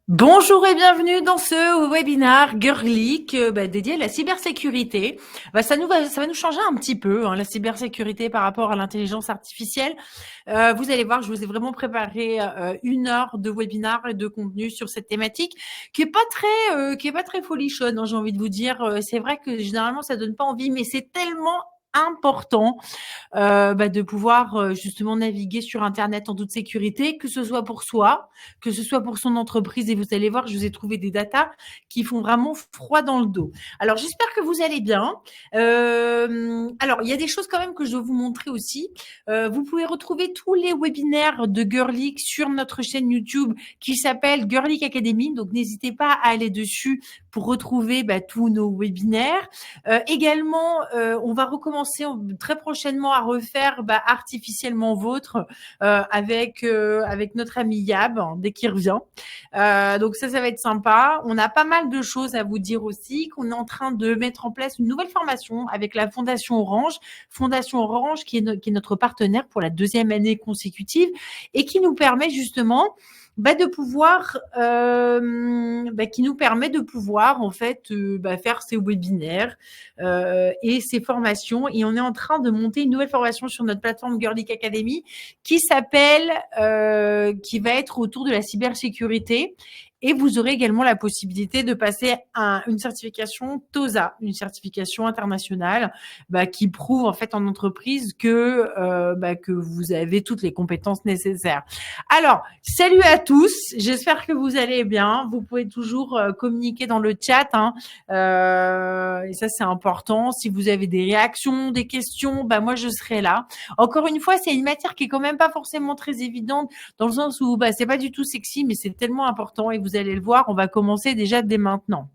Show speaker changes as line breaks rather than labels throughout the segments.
Bonjour et bienvenue dans ce webinaire Girlic dédié à la cybersécurité. Ça va nous changer un petit peu, la cybersécurité par rapport à l'intelligence artificielle. Vous allez voir, je vous ai vraiment préparé 1 heure de webinaire et de contenu sur cette thématique qui est pas très folichonne, j'ai envie de vous dire. C'est vrai que généralement ça donne pas envie, mais c'est tellement important de pouvoir justement naviguer sur Internet en toute sécurité, que ce soit pour soi, que ce soit pour son entreprise. Et vous allez voir, je vous ai trouvé des datas qui font vraiment froid dans le dos. Alors, j'espère que vous allez bien. Alors, il y a des choses quand même que je veux vous montrer aussi. Vous pouvez retrouver tous les webinaires de Girlic sur notre chaîne YouTube qui s'appelle Girlic Academy. Donc, n'hésitez pas à aller dessus pour retrouver tous nos webinaires. Également, on va recommencer très prochainement à refaire artificiellement vôtre avec notre ami Yab dès qu'il revient. Donc ça va être sympa. On a pas mal de choses à vous dire aussi, qu'on est en train de mettre en place une nouvelle formation avec la Fondation Orange. Fondation Orange qui est notre partenaire pour la 2e année consécutive et qui nous permet justement de pouvoir qui nous permet de pouvoir en fait faire ces webinaires et ces formations. Et on est en train de monter une nouvelle formation sur notre plateforme Girlic Academy qui va être autour de la cybersécurité. Et vous aurez également la possibilité de passer une certification TOSA, une certification internationale qui prouve en fait en entreprise que vous avez toutes les compétences nécessaires. Alors, salut à tous. J'espère que vous allez bien. Vous pouvez toujours communiquer dans le chat, et ça c'est important. Si vous avez des réactions, des questions, moi je serai là. Encore une fois, c'est une matière qui est quand même pas forcément très évidente dans le sens où c'est pas du tout sexy, mais c'est tellement important et vous allez le voir. On va commencer déjà dès maintenant.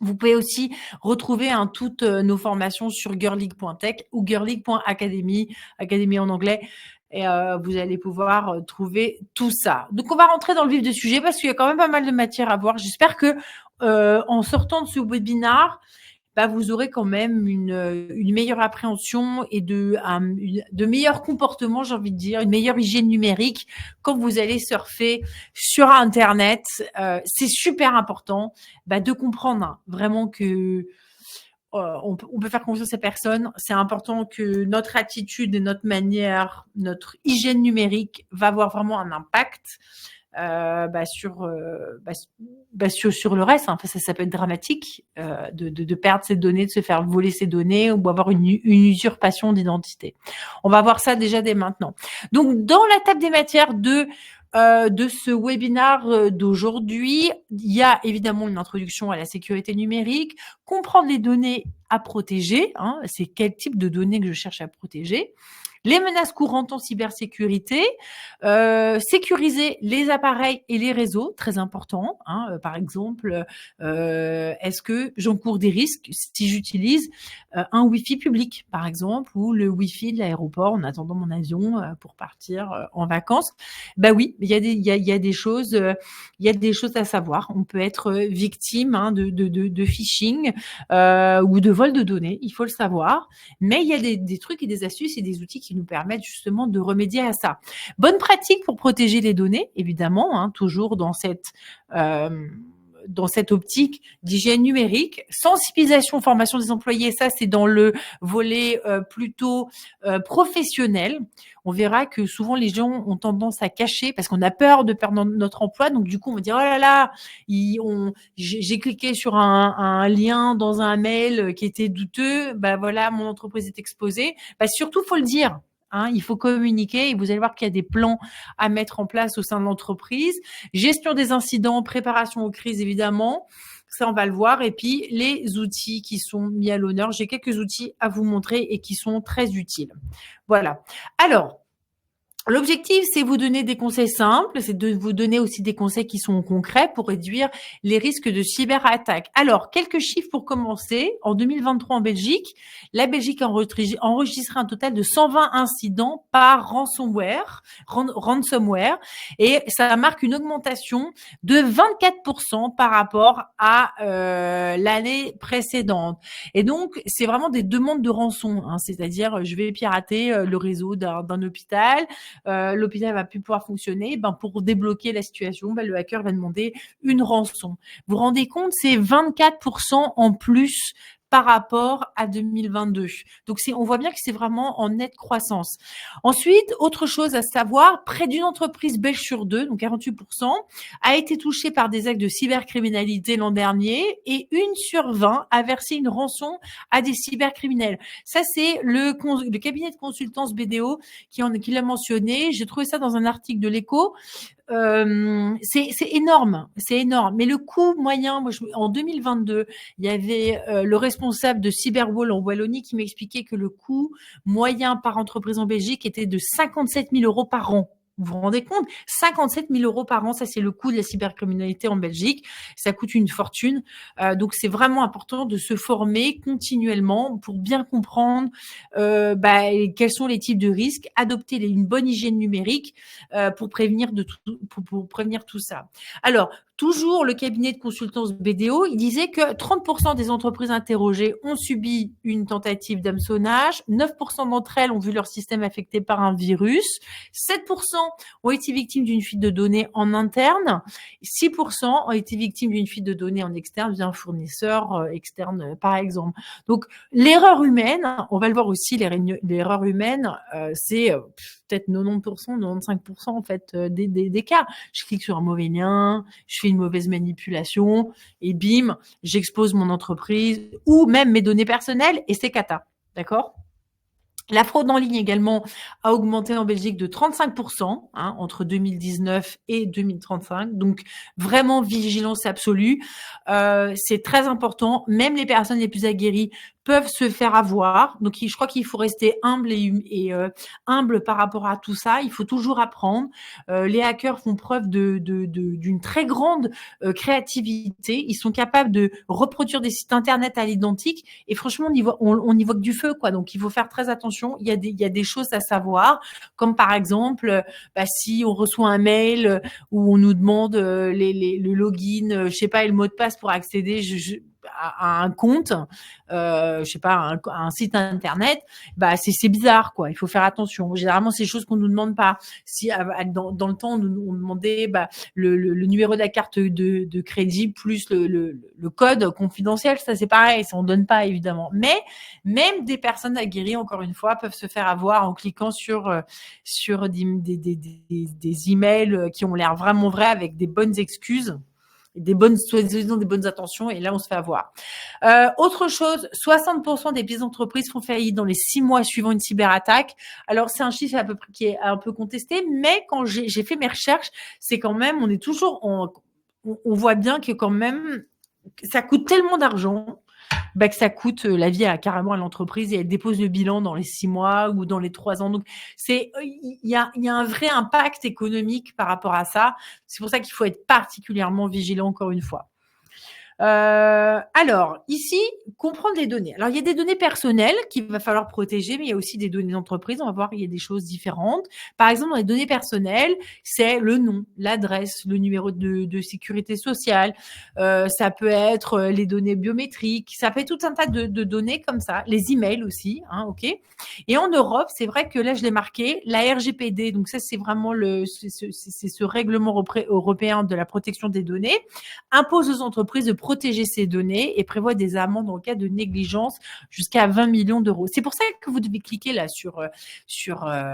Vous pouvez aussi retrouver toutes nos formations sur girlic.tech ou girlic.academy, académie en anglais. Et vous allez pouvoir trouver tout ça. Donc, on va rentrer dans le vif du sujet parce qu'il y a quand même pas mal de matière à voir. J'espère que en sortant de ce webinaire, vous aurez quand même une meilleure appréhension et de meilleurs comportements, j'ai envie de dire, une meilleure hygiène numérique quand vous allez surfer sur Internet. C'est super important de comprendre vraiment que on peut faire confiance à personne. C'est important que notre attitude et notre manière, notre hygiène numérique va avoir vraiment un impact sur le reste. Enfin, ça peut être dramatique de perdre ses données, de se faire voler ses données ou avoir une usurpation d'identité. On va voir ça déjà dès maintenant. Donc, dans la table des matières de ce webinaire d'aujourd'hui, il y a évidemment une introduction à la sécurité numérique, comprendre les données à protéger, c'est quel type de données que je cherche à protéger, les menaces courantes en cybersécurité, sécuriser les appareils et les réseaux, très important. Par exemple, est-ce que j'encours des risques si j'utilise un Wi-Fi public, par exemple, ou le Wi-Fi de l'aéroport en attendant mon avion pour partir en vacances? Oui, il y a des choses, à savoir. On peut être victime de phishing ou de vol de données, il faut le savoir. Mais il y a des trucs et des astuces et des outils qui nous permettent justement de remédier à ça. Bonne pratique pour protéger les données, évidemment, toujours dans cette optique d'hygiène numérique. Sensibilisation, formation des employés, ça c'est dans le volet plutôt professionnel. On verra que souvent les gens ont tendance à cacher parce qu'on a peur de perdre notre emploi. Donc du coup, on va dire oh là là, j'ai cliqué sur un lien dans un mail qui était douteux. Voilà, mon entreprise est exposée. Surtout, faut le dire. Il faut communiquer et vous allez voir qu'il y a des plans à mettre en place au sein de l'entreprise. Gestion des incidents, préparation aux crises, évidemment. Ça, on va le voir. Et puis, les outils qui sont mis à l'honneur. J'ai quelques outils à vous montrer et qui sont très utiles. Voilà. Alors, l'objectif, c'est vous donner des conseils simples, c'est de vous donner aussi des conseils qui sont concrets pour réduire les risques de cyberattaque. Alors, quelques chiffres pour commencer. En 2023 en Belgique, la Belgique a enregistré un total de 120 incidents par ransomware, et ça marque une augmentation de 24% par rapport à l'année précédente. Et donc, c'est vraiment des demandes de rançon, c'est-à-dire je vais pirater le réseau d'un hôpital, l'hôpital va plus pouvoir fonctionner, ben pour débloquer la situation, ben le hacker va demander une rançon. Vous vous rendez compte, c'est 24% en plus par rapport à 2022. Donc on voit bien que c'est vraiment en nette croissance. Ensuite, autre chose à savoir, près d'une entreprise belge sur deux, donc 48%, a été touchée par des actes de cybercriminalité l'an dernier et 1 sur 20 a versé une rançon à des cybercriminels. Ça, c'est le cabinet de consultance BDO qui l'a mentionné. J'ai trouvé ça dans un article de l'Écho. C'est énorme, c'est énorme. Mais le coût moyen, en 2022, il y avait le responsable de Cyberwall en Wallonie qui m'expliquait que le coût moyen par entreprise en Belgique était de 57 000 € par an. Vous vous rendez compte? 57 000 € par an, ça c'est le coût de la cybercriminalité en Belgique. Ça coûte une fortune. Donc c'est vraiment important de se former continuellement pour bien comprendre quels sont les types de risques, adopter une bonne hygiène numérique pour prévenir pour prévenir tout ça. Alors, toujours le cabinet de consultance BDO, il disait que 30% des entreprises interrogées ont subi une tentative d'hameçonnage, 9% d'entre elles ont vu leur système affecté par un virus, 7% ont été victimes d'une fuite de données en interne, 6% ont été victimes d'une fuite de données en externe via un fournisseur externe, par exemple. Donc, l'erreur humaine, on va le voir aussi, l'erreur humaine, c'est peut-être 90%, 95% en fait des cas. Je clique sur un mauvais lien, je fais une mauvaise manipulation et bim, j'expose mon entreprise ou même mes données personnelles et c'est cata. D'accord ? La fraude en ligne également a augmenté en Belgique de 35% entre 2019 et 2035. Donc, vraiment vigilance absolue. C'est très important. Même les personnes les plus aguerries peuvent se faire avoir. Donc, je crois qu'il faut rester humble et humble par rapport à tout ça. Il faut toujours apprendre. Les hackers font preuve d'une très grande créativité. Ils sont capables de reproduire des sites internet à l'identique. Et franchement, on y voit que du feu, quoi. Donc, il faut faire très attention. Il y a des choses à savoir, comme par exemple, si on reçoit un mail où on nous demande le login, je sais pas, et le mot de passe pour accéder à un compte, je sais pas, un site internet, c'est bizarre, quoi. Il faut faire attention. Généralement, c'est des choses qu'on nous demande pas. Si dans le temps, on demandait le numéro de la carte de crédit plus le code confidentiel, ça c'est pareil, ça on donne pas évidemment. Mais même des personnes aguerries, encore une fois, peuvent se faire avoir en cliquant sur des emails qui ont l'air vraiment vrais avec des bonnes excuses. Des bonnes intentions, et là, on se fait avoir. Autre chose, 60% des petites entreprises font faillite dans les 6 mois suivant une cyberattaque. Alors, c'est un chiffre à peu près qui est un peu contesté, mais quand j'ai fait mes recherches, c'est quand même, on voit bien que quand même, ça coûte tellement d'argent que ça coûte la vie carrément à l'entreprise et elle dépose le bilan dans les 6 mois ou dans les 3 ans. Donc, il y a un vrai impact économique par rapport à ça. C'est pour ça qu'il faut être particulièrement vigilant, encore une fois. Alors, ici, comprendre les données. Alors, il y a des données personnelles qu'il va falloir protéger, mais il y a aussi des données d'entreprise. On va voir qu'il y a des choses différentes. Par exemple, dans les données personnelles, c'est le nom, l'adresse, le numéro de sécurité sociale. Ça peut être les données biométriques. Ça peut être tout un tas de données comme ça. Les emails aussi, ok. Et en Europe, c'est vrai que là, je l'ai marqué, la RGPD. Donc ça, c'est vraiment c'est ce règlement européen de la protection des données impose aux entreprises de protéger ces données et prévoit des amendes en cas de négligence jusqu'à 20 millions d'euros. C'est pour ça que vous devez cliquer là sur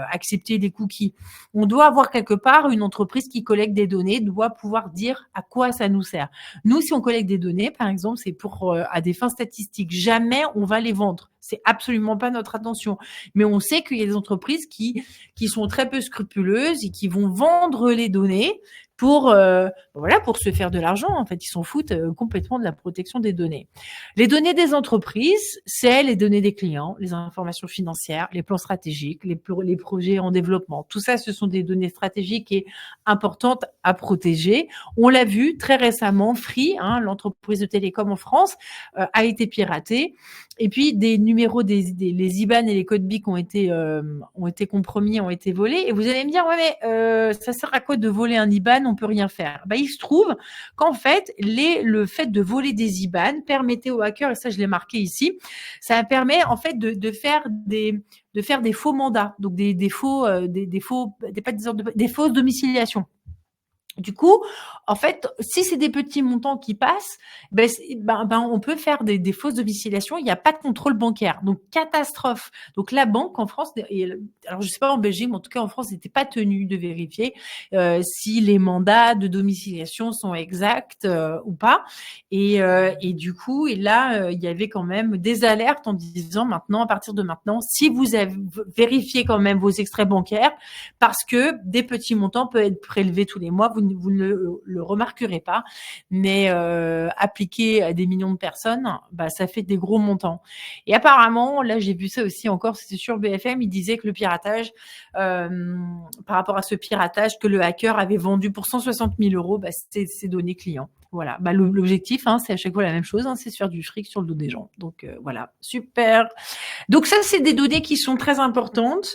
accepter les cookies. On doit avoir quelque part une entreprise qui collecte des données, doit pouvoir dire à quoi ça nous sert. Nous, si on collecte des données, par exemple, c'est pour à des fins statistiques. Jamais on va les vendre. C'est absolument pas notre intention. Mais on sait qu'il y a des entreprises qui sont très peu scrupuleuses et qui vont vendre les données pour se faire de l'argent. En fait, ils s'en foutent complètement de la protection des données. Les données des entreprises, c'est les données des clients, les informations financières, les plans stratégiques, les projets en développement. Tout ça, ce sont des données stratégiques et importantes à protéger. On l'a vu très récemment, Free, l'entreprise de télécom en France, a été piratée. Et puis des numéros, les IBAN et les codes BIC ont été compromis, ont été volés. Et vous allez me dire, ouais, mais ça sert à quoi de voler un IBAN IBAN, on peut rien faire. Il se trouve qu'en fait, le fait de voler des IBAN permettait aux hackers, et ça je l'ai marqué ici, ça permet en fait de faire des faux mandats, donc des fausses domiciliations. Du coup, en fait, si c'est des petits montants qui passent, on peut faire des fausses domiciliations. Il n'y a pas de contrôle bancaire, donc catastrophe. Donc la banque en France, alors je sais pas en Belgique, mais en tout cas en France, n'était pas tenue de vérifier si les mandats de domiciliation sont exacts ou pas. Et du coup, il y avait quand même des alertes en disant maintenant, à partir de maintenant, si vous avez vérifié quand même vos extraits bancaires, parce que des petits montants peuvent être prélevés tous les mois, vous ne le remarquerez pas, mais appliqué à des millions de personnes, ça fait des gros montants. Et apparemment, là j'ai vu ça aussi encore, c'était sur BFM, il disait que le piratage, par rapport à ce piratage, que le hacker avait vendu pour 160 000 euros ses données clients. Voilà, l'objectif, c'est à chaque fois la même chose, c'est se faire du fric sur le dos des gens. Donc voilà, super. Donc ça, c'est des données qui sont très importantes.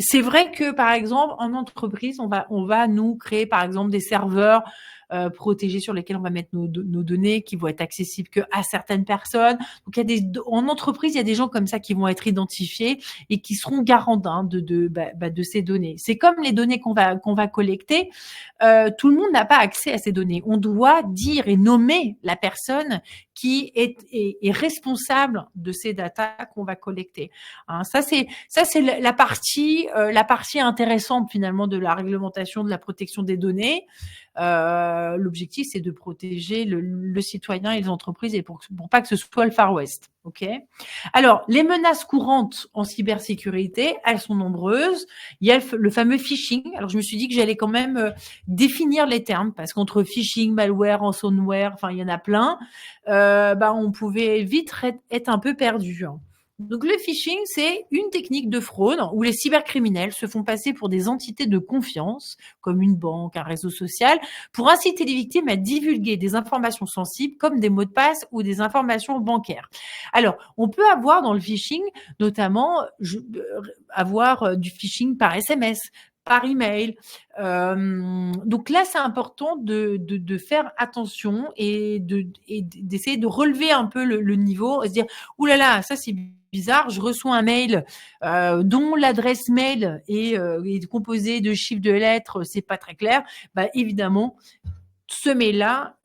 C'est vrai que, par exemple, en entreprise, on va nous créer, par exemple, des serveurs protégés sur lesquels on va mettre nos données, qui vont être accessibles que à certaines personnes. Donc, en entreprise, il y a des gens comme ça qui vont être identifiés et qui seront garants de ces données. C'est comme les données qu'on va collecter. Tout le monde n'a pas accès à ces données. On doit dire et nommer la personne qui est responsable de ces datas qu'on va collecter. Ça c'est la partie intéressante finalement de la réglementation de la protection des données. L'objectif c'est de protéger le citoyen et les entreprises et pour pas que ce soit le Far West. Ok. Alors les menaces courantes en cybersécurité, elles sont nombreuses. Il y a le fameux phishing. Alors je me suis dit que j'allais quand même définir les termes parce qu'entre phishing, malware, ransomware, il y en a plein. On pouvait vite être un peu perdu. Donc le phishing, c'est une technique de fraude où les cybercriminels se font passer pour des entités de confiance, comme une banque, un réseau social, pour inciter les victimes à divulguer des informations sensibles comme des mots de passe ou des informations bancaires. Alors, on peut avoir dans le phishing, notamment, avoir du phishing par SMS, par email. Donc là, c'est important de faire attention et d'essayer de relever un peu le niveau et se dire « Ouh là là, ça c'est bizarre, je reçois un mail dont l'adresse mail est composée de chiffres, de lettres, c'est pas très clair. » Évidemment, ce mail-là,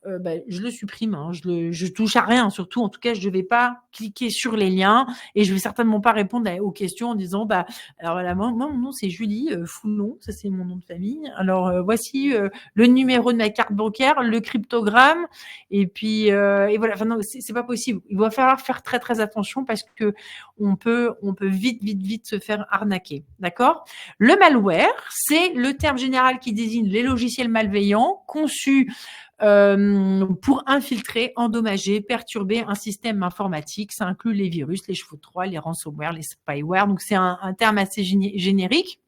je le supprime. Je touche à rien. Surtout, en tout cas, je ne vais pas cliquer sur les liens et je vais certainement pas répondre aux questions en disant, alors voilà, moi, mon nom c'est Julie Foulon, ça c'est mon nom de famille. Alors voici le numéro de ma carte bancaire, le cryptogramme, et puis et voilà. Enfin non, c'est pas possible. Il va falloir faire très très attention parce que on peut vite se faire arnaquer. D'accord ? Le malware, c'est le terme général qui désigne les logiciels malveillants conçus pour infiltrer, endommager, perturber un système informatique. Ça inclut les virus, les chevaux de Troie, les ransomware, les spyware. Donc, c'est un terme assez générique,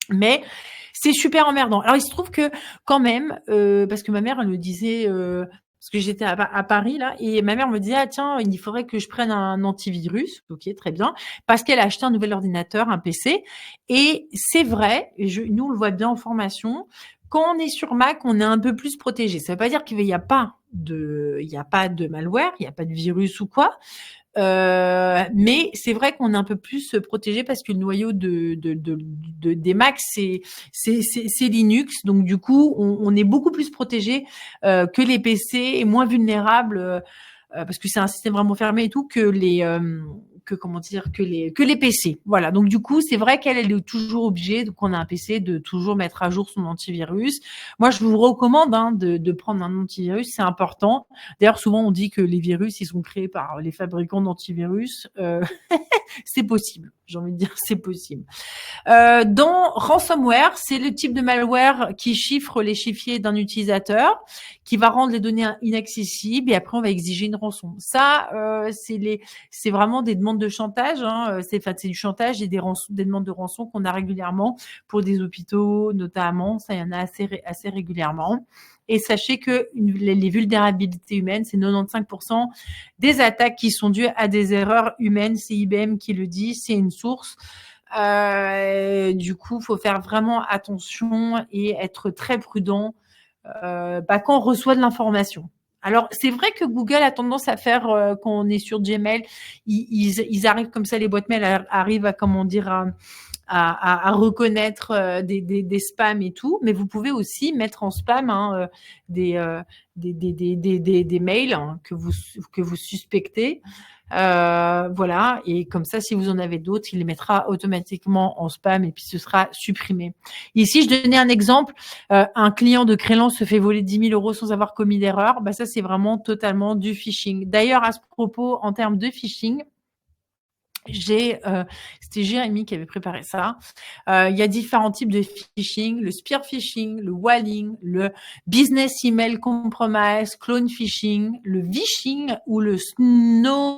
mais c'est super emmerdant. Alors, il se trouve que quand même, parce que ma mère, elle me disait... parce que j'étais à Paris, là, et ma mère me disait, tiens, il faudrait que je prenne un antivirus. Ok, très bien. Parce qu'elle a acheté un nouvel ordinateur, un PC. Et c'est vrai, nous, on le voit bien en formation, quand on est sur Mac, on est un peu plus protégé. Ça veut pas dire qu'il n'y a pas de malware, il n'y a pas de virus ou quoi. Mais c'est vrai qu'on est un peu plus protégé parce que le noyau des Mac c'est Linux, donc du coup on est beaucoup plus protégé que les PC et moins vulnérable parce que c'est un système vraiment fermé et tout que les PC. Voilà. Donc du coup, c'est vrai qu'elle est toujours obligée, quand on a un PC, de toujours mettre à jour son antivirus. Moi, je vous recommande de prendre un antivirus, c'est important. D'ailleurs, souvent on dit que les virus, ils sont créés par les fabricants d'antivirus. C'est possible. J'ai envie de dire, c'est possible. Dans ransomware, c'est le type de malware qui chiffre les chiffriers d'un utilisateur, qui va rendre les données inaccessibles et après on va exiger une rançon. Ça, c'est vraiment des demandes de chantage. C'est du chantage et des demandes de rançon qu'on a régulièrement pour des hôpitaux, notamment. Ça, il y en a assez régulièrement. Et sachez que les vulnérabilités humaines, c'est 95% des attaques qui sont dues à des erreurs humaines. C'est IBM qui le dit, c'est une source. Du coup, faut faire vraiment attention et être très prudent quand on reçoit de l'information. Alors, c'est vrai que Google a tendance à faire, quand on est sur Gmail, ils arrivent comme ça, les boîtes mail arrivent à, comment dire, à reconnaître des spams et tout, mais vous pouvez aussi mettre en spam des, euh, des mails que vous suspectez. Voilà, et comme ça, si vous en avez d'autres, il les mettra automatiquement en spam et puis ce sera supprimé. Ici, je donnais un exemple. Un client de Crélance se fait voler 10 000 € sans avoir commis d'erreur. Bah, ça, c'est vraiment totalement du phishing. D'ailleurs, à ce propos, en termes de phishing, c'était Jérémy qui avait préparé ça. Il y a différents types de phishing, le spear phishing, le walling, le business email compromise, clone phishing, le vishing ou le snowshoeing.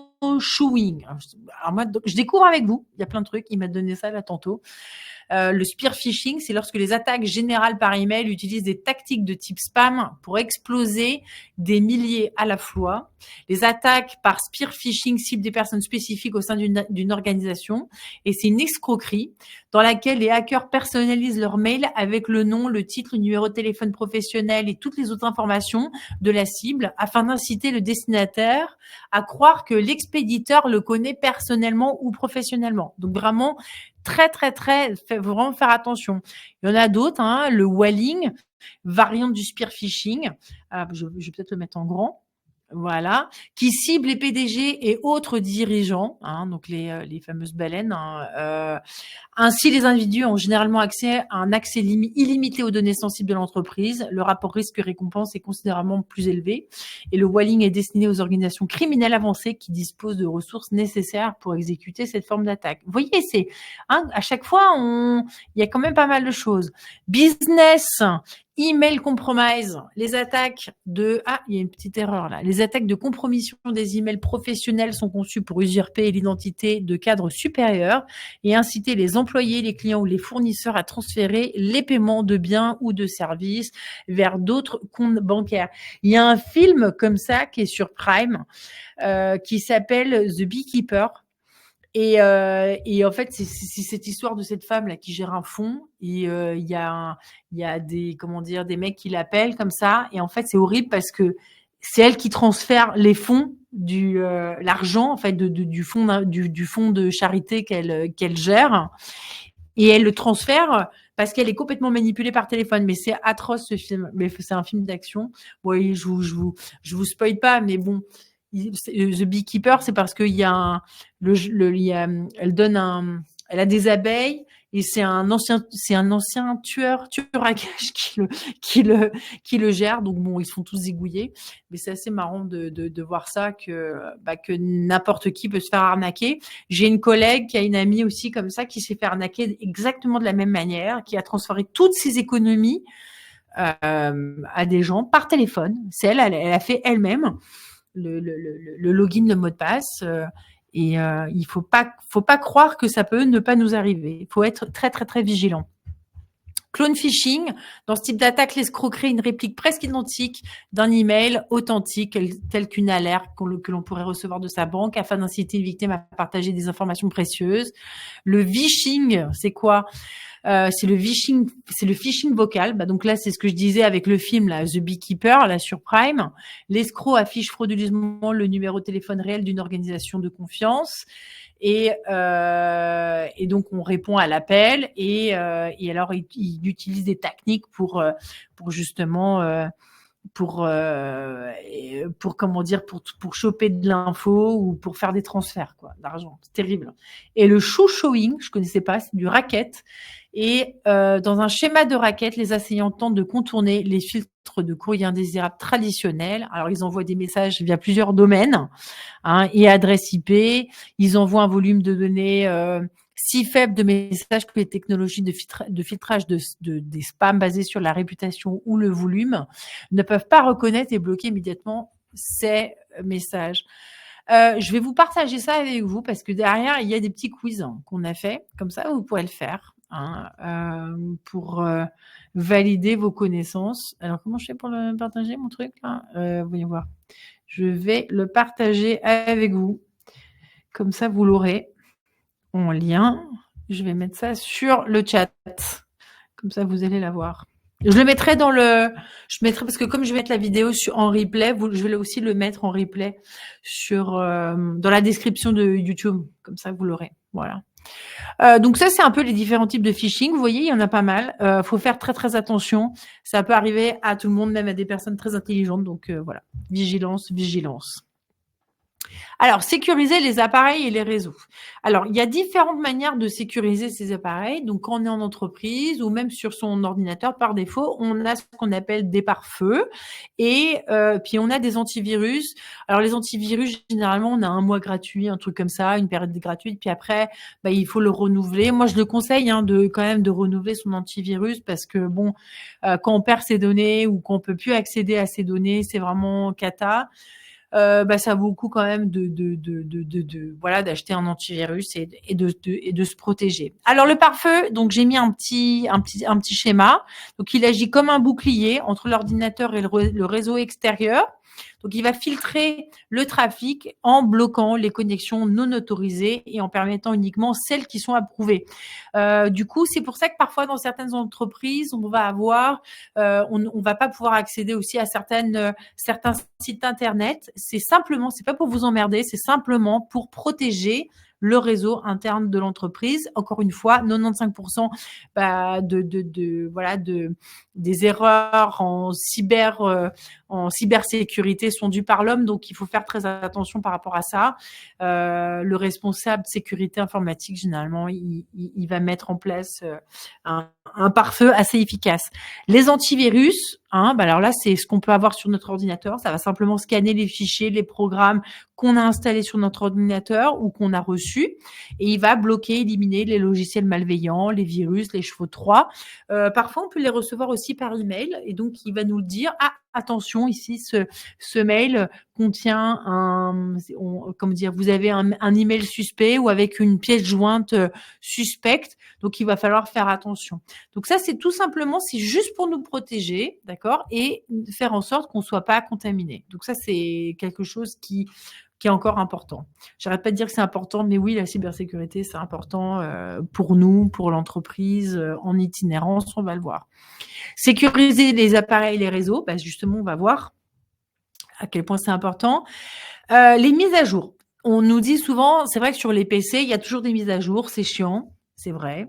Alors moi, je découvre avec vous. Il y a plein de trucs. Il m'a donné ça là tantôt. Le spear phishing, c'est lorsque les attaques générales par email utilisent des tactiques de type spam pour exploser des milliers à la fois. Les attaques par spear phishing ciblent des personnes spécifiques au sein d'une organisation et c'est une escroquerie dans laquelle les hackers personnalisent leur mail avec le nom, le titre, le numéro de téléphone professionnel et toutes les autres informations de la cible afin d'inciter le destinataire à croire que l'expéditeur le connaît personnellement ou professionnellement. Donc vraiment, très, très, très, faut vraiment faire attention. Il y en a d'autres, le walling, variante du spear phishing. Je vais peut-être le mettre en grand. Voilà, qui cible les PDG et autres dirigeants, donc les fameuses baleines. Ainsi, les individus ont généralement accès à un accès illimité aux données sensibles de l'entreprise. Le rapport risque-récompense est considérablement plus élevé. Et le walling est destiné aux organisations criminelles avancées qui disposent de ressources nécessaires pour exécuter cette forme d'attaque. Vous voyez, c'est à chaque fois, il y a quand même pas mal de choses. Business, email compromise, les attaques de... il y a une petite erreur là. Les attaques de compromission des emails professionnels sont conçues pour usurper l'identité de cadres supérieurs et inciter les employés, les clients ou les fournisseurs à transférer les paiements de biens ou de services vers d'autres comptes bancaires. Il y a un film comme ça qui est sur Prime qui s'appelle The Beekeeper. Et en fait, c'est cette histoire de cette femme là qui gère un fonds. Et il y a des mecs qui l'appellent comme ça. Et en fait, c'est horrible parce que c'est elle qui transfère les fonds l'argent en fait du fonds de charité qu'elle gère. Et elle le transfère parce qu'elle est complètement manipulée par téléphone. Mais c'est atroce ce film. Mais c'est un film d'action. Bon, je vous spoil pas, mais bon. The Beekeeper, c'est parce qu'il y a elle a des abeilles et c'est un ancien tueur à gages qui le gère. Donc bon, ils se font tous zigouiller. Mais c'est assez marrant de voir ça que n'importe qui peut se faire arnaquer. J'ai une collègue qui a une amie aussi comme ça qui s'est fait arnaquer exactement de la même manière, qui a transféré toutes ses économies à des gens par téléphone. C'est elle a fait elle-même le login, le mot de passe. Il faut pas croire que ça peut ne pas nous arriver. Il faut être très, très, très vigilant. Clone phishing, dans ce type d'attaque, l'escroquerie une réplique presque identique d'un email authentique, tel qu'une alerte que l'on pourrait recevoir de sa banque afin d'inciter une victime à partager des informations précieuses. Le vishing, c'est quoi ? C'est le phishing vocal. Donc là, c'est ce que je disais avec le film là, The Beekeeper, là sur Prime. L'escroc affiche frauduleusement le numéro de téléphone réel d'une organisation de confiance. Et donc on répond à l'appel et alors il utilise des techniques pour justement pour comment dire pour choper de l'info ou pour faire des transferts d'argent. C'est terrible. Et le showing, je connaissais pas, c'est du racket. Et dans un schéma de racket, les assaillants tentent de contourner les filtres de courrier indésirable traditionnels. Alors ils envoient des messages via plusieurs domaines et adresses IP. Ils envoient un volume de données si faible de messages que les technologies de filtrage des spams basées sur la réputation ou le volume ne peuvent pas reconnaître et bloquer immédiatement ces messages. Je vais vous partager ça avec vous parce que derrière, il y a des petits quiz qu'on a fait. Comme ça, vous pourrez le faire pour valider vos connaissances. Alors, comment je fais pour le partager, mon truc là voyons voir. Je vais le partager avec vous. Comme ça, vous l'aurez en lien. Je vais mettre ça sur le chat. Comme ça, vous allez la voir. Je le mettrai dans le, je mettrai parce que comme je vais mettre la vidéo en replay, je vais aussi le mettre en replay dans la description de YouTube. Comme ça, vous l'aurez. Voilà. Donc ça, c'est un peu les différents types de phishing. Vous voyez, il y en a pas mal. Faut faire très très attention. Ça peut arriver à tout le monde, même à des personnes très intelligentes. Donc voilà, vigilance, vigilance. Alors, sécuriser les appareils et les réseaux. Alors, il y a différentes manières de sécuriser ces appareils. Donc, quand on est en entreprise ou même sur son ordinateur, par défaut, on a ce qu'on appelle des pare-feux et puis on a des antivirus. Alors, les antivirus, généralement, on a un mois gratuit, un truc comme ça, une période gratuite. Puis après, il faut le renouveler. Moi, je le conseille quand même de renouveler son antivirus parce que bon, quand on perd ses données ou qu'on peut plus accéder à ses données, c'est vraiment cata. Ça vaut le coup quand même voilà, d'acheter un antivirus et de se protéger. Alors le pare-feu, donc j'ai mis un petit schéma. Donc il agit comme un bouclier entre l'ordinateur et le réseau extérieur. Donc, il va filtrer le trafic en bloquant les connexions non autorisées et en permettant uniquement celles qui sont approuvées. Du coup, c'est pour ça que parfois dans certaines entreprises, on va pas pouvoir accéder aussi à certains sites internet. C'est pas pour vous emmerder, c'est simplement pour protéger le réseau interne de l'entreprise. Encore une fois, 95% des erreurs en cybersécurité sont dues par l'homme, donc il faut faire très attention par rapport à ça. Le responsable de sécurité informatique, généralement, il va mettre en place un pare-feu assez efficace. Les antivirus, alors là, c'est ce qu'on peut avoir sur notre ordinateur. Ça va simplement scanner les fichiers, les programmes qu'on a installés sur notre ordinateur ou qu'on a reçus, et il va bloquer, éliminer les logiciels malveillants, les virus, les chevaux de Troie. Parfois, on peut les recevoir aussi par email, et donc il va nous le dire. Attention, ici, ce mail contient vous avez un email suspect ou avec une pièce jointe suspecte, donc il va falloir faire attention. Donc ça, c'est tout simplement, c'est juste pour nous protéger, d'accord, et faire en sorte qu'on ne soit pas contaminé. Donc ça, c'est quelque chose qui est encore important. J'arrête pas de dire que c'est important, mais oui, la cybersécurité, c'est important pour nous, pour l'entreprise, en itinérance, on va le voir. Sécuriser les appareils et les réseaux, justement, on va voir à quel point c'est important. Les mises à jour. On nous dit souvent, c'est vrai que sur les PC, il y a toujours des mises à jour, c'est chiant, c'est vrai,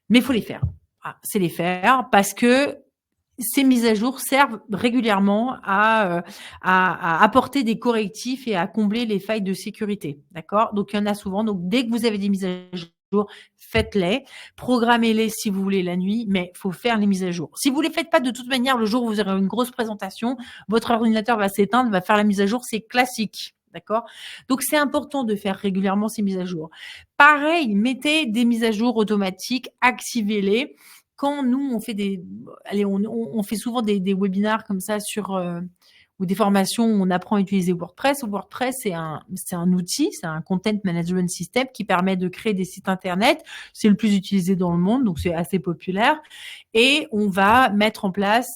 mais il faut les faire. C'est les faire parce que ces mises à jour servent régulièrement à apporter des correctifs et à combler les failles de sécurité. D'accord ? Donc, il y en a souvent. Donc, dès que vous avez des mises à jour, faites-les. Programmez-les si vous voulez la nuit, mais il faut faire les mises à jour. Si vous ne les faites pas, de toute manière, le jour où vous aurez une grosse présentation, votre ordinateur va s'éteindre, va faire la mise à jour. C'est classique. D'accord ? Donc, c'est important de faire régulièrement ces mises à jour. Pareil, mettez des mises à jour automatiques, activez-les. Quand nous, on fait souvent des webinars comme ça ou des formations où on apprend à utiliser WordPress. WordPress, c'est un outil, c'est un content management system qui permet de créer des sites internet. C'est le plus utilisé dans le monde, donc c'est assez populaire. Et on va mettre en place,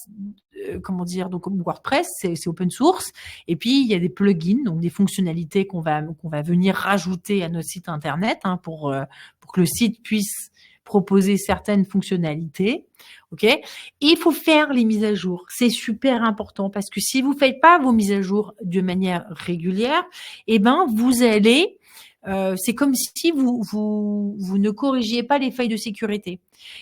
donc WordPress, c'est open source. Et puis il y a des plugins, donc des fonctionnalités qu'on va venir rajouter à notre site internet pour que le site puisse proposer certaines fonctionnalités, ok ? Et il faut faire les mises à jour. C'est super important parce que si vous faites pas vos mises à jour de manière régulière, vous allez, c'est comme si vous ne corrigiez pas les failles de sécurité.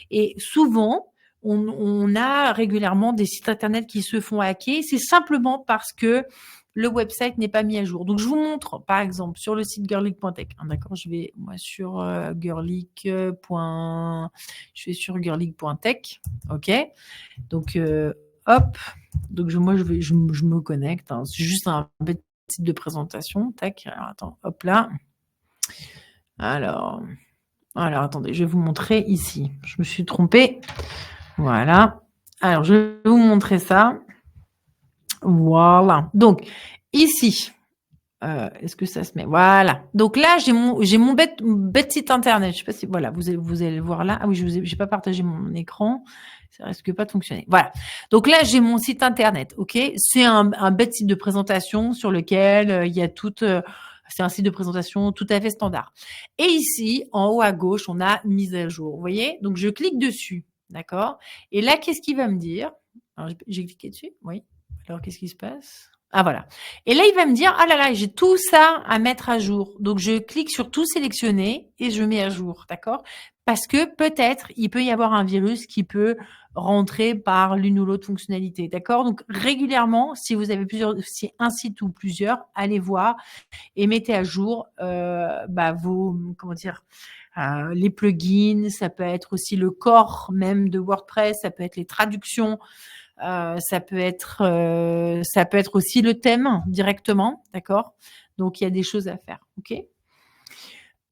Et souvent, on a régulièrement des sites internet qui se font hacker. C'est simplement parce que le website n'est pas mis à jour. Donc, je vous montre, par exemple, sur le site girleak.tech. D'accord, je vais sur girleak.tech. OK. Donc, hop. Donc, je me connecte. C'est juste un petit site de présentation. Tac. Alors, attends. Hop là. Alors, attendez, je vais vous montrer ici. Je me suis trompée. Voilà. Alors, je vais vous montrer ça. Voilà. Donc, ici, est-ce que ça se met ? Voilà. Donc là, j'ai mon bête site internet. Je sais pas si, voilà, vous allez le voir là. Ah oui, j'ai pas partagé mon écran. Ça risque pas de fonctionner. Voilà. Donc là, j'ai mon site internet. OK ? C'est un bête site de présentation sur lequel il y a C'est un site de présentation tout à fait standard. Et ici, en haut à gauche, on a mise à jour. Vous voyez? Donc, je clique dessus. D'accord? Et là, qu'est-ce qu'il va me dire? Alors, j'ai cliqué dessus? Oui. Alors, qu'est-ce qui se passe? Ah, voilà. Et là, il va me dire, ah là là, j'ai tout ça à mettre à jour. Donc, je clique sur tout sélectionner et je mets à jour. D'accord? Parce que peut-être, il peut y avoir un virus qui peut rentrer par l'une ou l'autre fonctionnalité. D'accord? Donc, régulièrement, si vous avez si un site ou plusieurs, allez voir et mettez à jour vos, comment dire, les plugins, ça peut être aussi le corps même de WordPress, ça peut être les traductions, ça peut être aussi le thème directement, d'accord? Donc il y a des choses à faire, ok?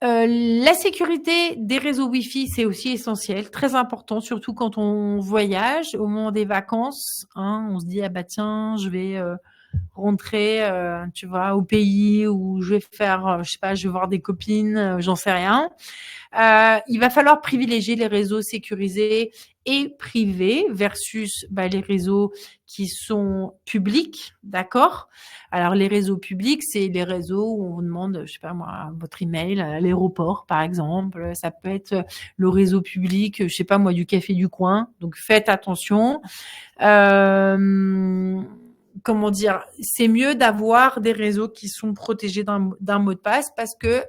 La sécurité des réseaux Wi-Fi, c'est aussi essentiel, très important, surtout quand on voyage, au moment des vacances. Hein, on se dit ah bah tiens, je vais rentrer, tu vois, au pays où je vais faire, je sais pas, je vais voir des copines, j'en sais rien. Il va falloir privilégier les réseaux sécurisés et privés versus les réseaux qui sont publics, d'accord? Alors les réseaux publics, c'est les réseaux où on vous demande, je sais pas moi, votre email à l'aéroport par exemple. Ça peut être le réseau public, je sais pas moi, du café du coin. Donc faites attention. Comment dire, c'est mieux d'avoir des réseaux qui sont protégés d'un mot de passe parce que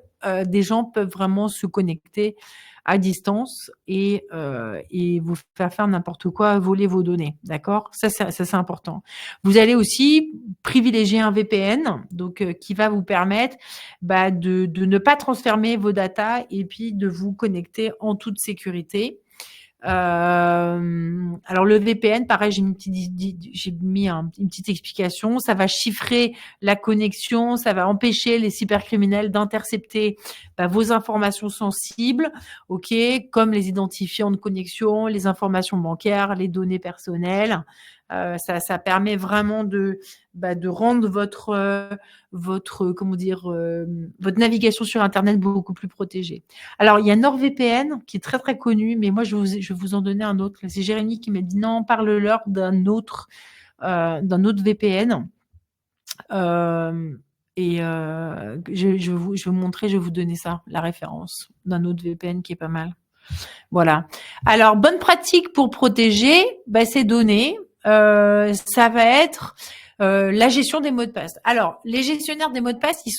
des gens peuvent vraiment se connecter à distance et vous faire n'importe quoi, voler vos données, d'accord? Ça c'est important. Vous allez aussi privilégier un VPN, donc qui va vous permettre de ne pas transformer vos datas et puis de vous connecter en toute sécurité. Alors le VPN, pareil, j'ai mis une petite explication. Ça va chiffrer la connexion, ça va empêcher les cybercriminels d'intercepter vos informations sensibles, ok, comme les identifiants de connexion, les informations bancaires, les données personnelles. Ça permet vraiment de rendre votre votre navigation sur Internet beaucoup plus protégée. Alors, il y a NordVPN qui est très, très connu, mais moi, je vais vous en donner un autre. C'est Jérémy qui m'a dit non, parle-leur d'un autre VPN. Je vais vous montrer, je vais vous donner ça, la référence d'un autre VPN qui est pas mal. Voilà. Alors, bonne pratique pour protéger ces données. Ça va être la gestion des mots de passe. Alors, les gestionnaires des mots de passe, il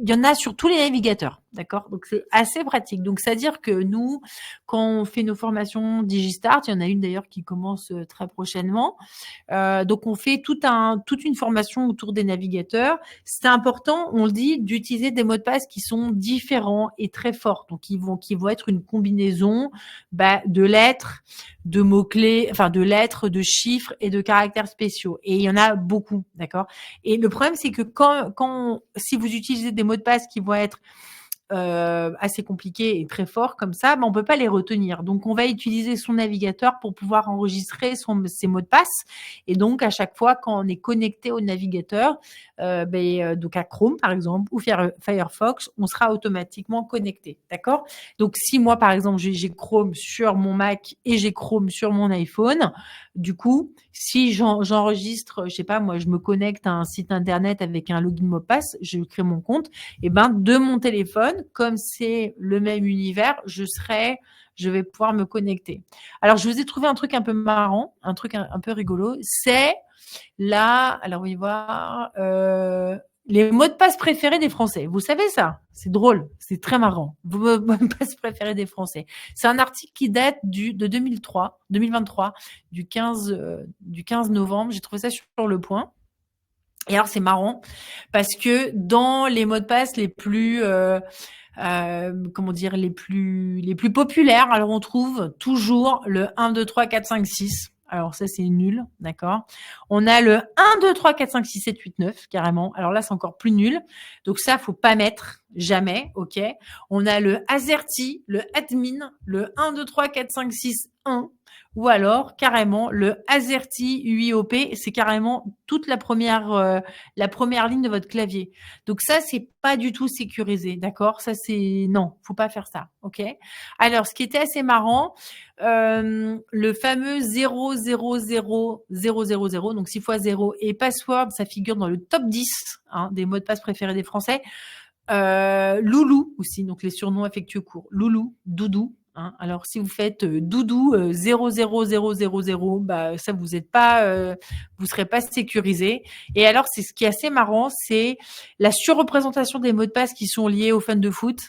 y en a sur tous les navigateurs, d'accord? Donc, c'est assez pratique. Donc, c'est-à-dire que nous, quand on fait nos formations Digistart, il y en a une d'ailleurs qui commence très prochainement. Donc, on fait toute une formation autour des navigateurs. C'est important, on le dit, d'utiliser des mots de passe qui sont différents et très forts. Donc, qui vont être une combinaison de lettres, de mots-clés, enfin de lettres, de chiffres et de caractères spéciaux. Et il y en a beaucoup, d'accord? Et le problème, c'est que si vous utilisez des mots de passe qui vont être assez compliqués et très forts comme ça, on peut pas les retenir. Donc, on va utiliser son navigateur pour pouvoir enregistrer ses mots de passe. Et donc, à chaque fois, quand on est connecté au navigateur, donc à Chrome, par exemple, ou Firefox, on sera automatiquement connecté. D'accord? Donc, si moi, par exemple, j'ai Chrome sur mon Mac et j'ai Chrome sur mon iPhone, du coup, si j'enregistre, je sais pas, moi, je me connecte à un site internet avec un login mot de passe, je crée mon compte, et de mon téléphone, comme c'est le même univers, je vais pouvoir me connecter. Alors, je vous ai trouvé un truc un peu marrant, un truc un peu rigolo. C'est là, alors, voyez voir, les mots de passe préférés des Français. Vous savez ça? C'est drôle, c'est très marrant. Vos mots de passe préférés des Français. C'est un article qui date de 2023, du 15 novembre. J'ai trouvé ça sur Le Point. Et alors, c'est marrant parce que dans les mots de passe les plus, les plus populaires, alors on trouve toujours le 1, 2, 3, 4, 5, 6. Alors ça, c'est nul, d'accord? On a le 1, 2, 3, 4, 5, 6, 7, 8, 9, carrément. Alors là, c'est encore plus nul. Donc ça, faut pas mettre, jamais, ok? On a le AZERTY, le admin, le 1, 2, 3, 4, 5, 6, 1. Ou alors, carrément, le AZERTY UIOP, c'est carrément toute la première ligne de votre clavier. Donc ça, c'est pas du tout sécurisé, d'accord? Ça, non, faut pas faire ça, ok? Alors, ce qui était assez marrant, le fameux 000000, donc 6 fois 0, et password, ça figure dans le top 10 des mots de passe préférés des Français. Loulou aussi, donc les surnoms affectueux courts. Loulou, Doudou. Hein. Alors, si vous faites Doudou 00000, bah, ça, vous serez pas sécurisé. Et alors, c'est ce qui est assez marrant, c'est la surreprésentation des mots de passe qui sont liés aux fans de foot.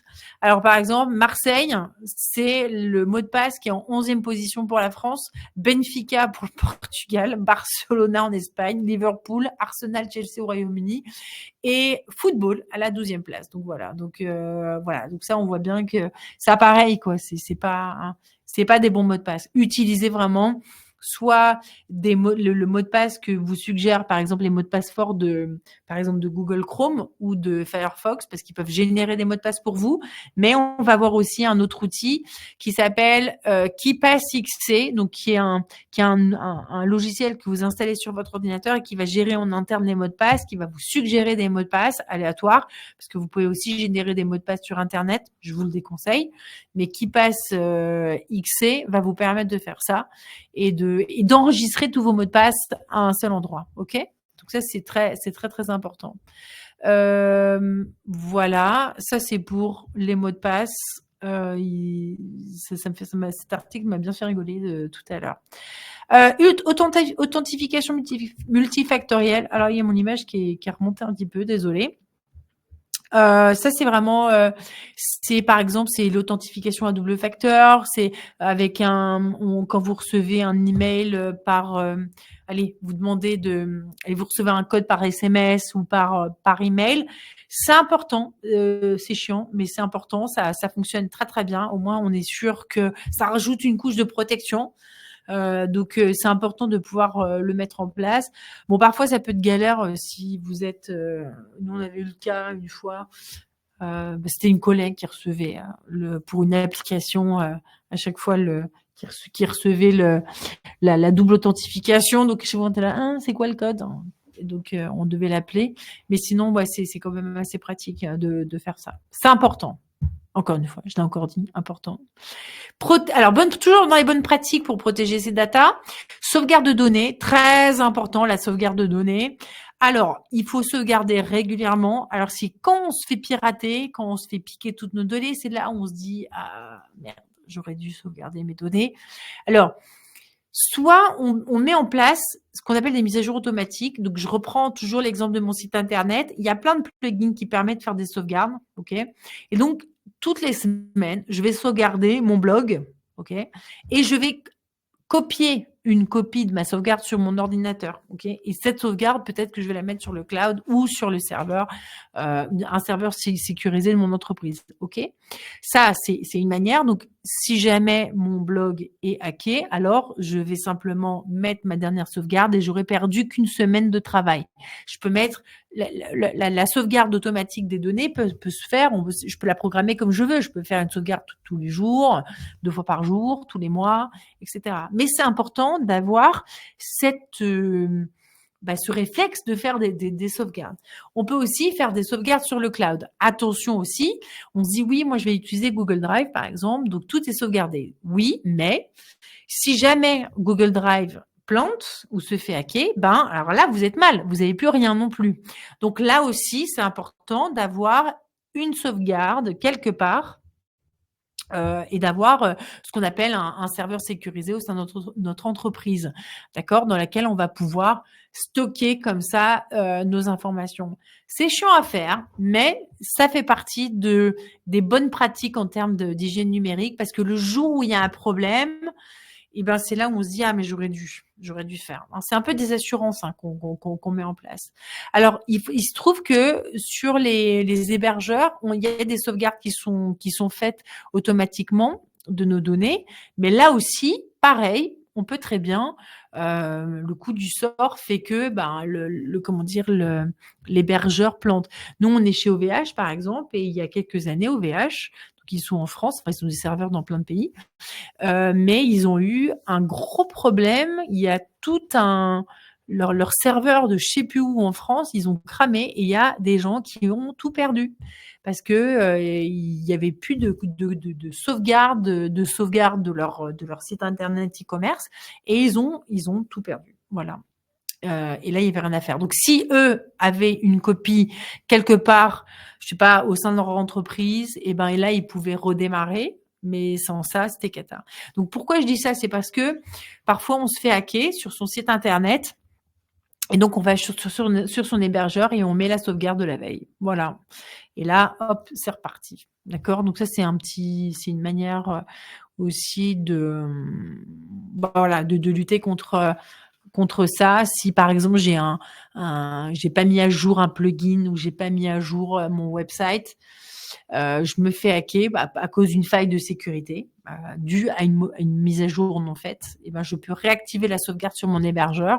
Alors, par exemple, Marseille, c'est le mot de passe qui est en 11e position pour la France, Benfica pour le Portugal, Barcelona en Espagne, Liverpool, Arsenal, Chelsea au Royaume-Uni et football à la 12e place. Donc voilà. Donc voilà. Donc ça, on voit bien que ça pareil quoi. C'est pas des bons mots de passe. Utilisez vraiment soit le mot de passe que vous suggère par exemple les mots de passe forts par exemple de Google Chrome ou de Firefox parce qu'ils peuvent générer des mots de passe pour vous. Mais on va voir aussi un autre outil qui s'appelle KeePassXC, donc qui est un logiciel que vous installez sur votre ordinateur et qui va gérer en interne les mots de passe, qui va vous suggérer des mots de passe aléatoires, parce que vous pouvez aussi générer des mots de passe sur Internet, je vous le déconseille, mais KeePassXC va vous permettre de faire ça et d'enregistrer tous vos mots de passe à un seul endroit, ok? Donc ça, c'est très, très important. Voilà, ça c'est pour les mots de passe. Cet article m'a bien fait rigoler tout à l'heure. Authentification multifactorielle. Alors, il y a mon image qui est remontée un petit peu, désolée. Ça c'est vraiment, c'est par exemple c'est l'authentification à double facteur, c'est avec quand vous recevez un email allez vous recevez un code par SMS ou par email, c'est important, c'est chiant mais c'est important, ça fonctionne très très bien. Au moins on est sûr que ça rajoute une couche de protection. Donc c'est important de pouvoir le mettre en place. Bon, parfois ça peut être galère si vous êtes. Nous on avait eu le cas une fois. C'était une collègue qui recevait pour une application à chaque fois qui recevait la double authentification. Donc chez vous on était là, c'est quoi le code? Donc on devait l'appeler. Mais sinon, c'est quand même assez pratique de faire ça. C'est important. Encore une fois, je l'ai encore dit, important. Alors, toujours dans les bonnes pratiques pour protéger ces datas. Sauvegarde de données, très important, la sauvegarde de données. Alors, il faut sauvegarder régulièrement. Alors, quand on se fait pirater, quand on se fait piquer toutes nos données, c'est là où on se dit, ah merde, j'aurais dû sauvegarder mes données. Alors, soit on met en place ce qu'on appelle des mises à jour automatiques. Donc, je reprends toujours l'exemple de mon site internet. Il y a plein de plugins qui permettent de faire des sauvegardes, ok. Et donc, toutes les semaines, je vais sauvegarder mon blog, ok, et je vais copier une copie de ma sauvegarde sur mon ordinateur, ok. Et cette sauvegarde, peut-être que je vais la mettre sur le cloud ou sur le serveur, un serveur sécurisé de mon entreprise, ok. Ça, c'est une manière. Donc, si jamais mon blog est hacké, alors je vais simplement mettre ma dernière sauvegarde et j'aurai perdu qu'une semaine de travail. Je peux mettre la sauvegarde automatique des données peut se faire. Je peux la programmer comme je veux. Je peux faire une sauvegarde tous les jours, 2 fois par jour, tous les mois, etc. Mais c'est important d'avoir ce réflexe de faire des sauvegardes. On peut aussi faire des sauvegardes sur le cloud. Attention aussi, on se dit oui, moi je vais utiliser Google Drive par exemple, donc tout est sauvegardé. Oui, mais si jamais Google Drive plante ou se fait hacker, alors là vous êtes mal, vous n'avez plus rien non plus. Donc là aussi, c'est important d'avoir une sauvegarde quelque part. Et d'avoir ce qu'on appelle un serveur sécurisé au sein de notre entreprise, d'accord, dans laquelle on va pouvoir stocker comme ça nos informations. C'est chiant à faire, mais ça fait partie des bonnes pratiques en termes d'hygiène numérique, parce que le jour où il y a un problème, c'est là où on se dit, ah, mais j'aurais dû faire. C'est un peu des assurances qu'on met en place. Alors, il se trouve que sur les hébergeurs, il y a des sauvegardes qui sont faites automatiquement de nos données, mais là aussi, pareil, on peut très bien, le coup du sort fait que l'hébergeur plante. Nous, on est chez OVH par exemple, et il y a quelques années, OVH, donc ils sont en France, ils ont des serveurs dans plein de pays, mais ils ont eu un gros problème. Il y a leur serveur de je sais plus où en France, ils ont cramé, et il y a des gens qui ont tout perdu parce que il y avait plus de sauvegarde de leur site internet e-commerce, et ils ont tout perdu. Voilà. Et là, il n'y avait rien à faire. Donc, si eux avaient une copie quelque part, je sais pas, au sein de leur entreprise, et là, ils pouvaient redémarrer. Mais sans ça, c'était cata. Donc, pourquoi je dis ça? C'est parce que parfois, on se fait hacker sur son site internet. Et donc, on va sur son hébergeur et on met la sauvegarde de la veille. Voilà. Et là, hop, c'est reparti. D'accord? Donc, ça, c'est une manière aussi de lutter contre ça. Si par exemple j'ai pas mis à jour un plugin ou j'ai pas mis à jour mon website, je me fais hacker à cause d'une faille de sécurité due à une mise à jour non faite. Et je peux réactiver la sauvegarde sur mon hébergeur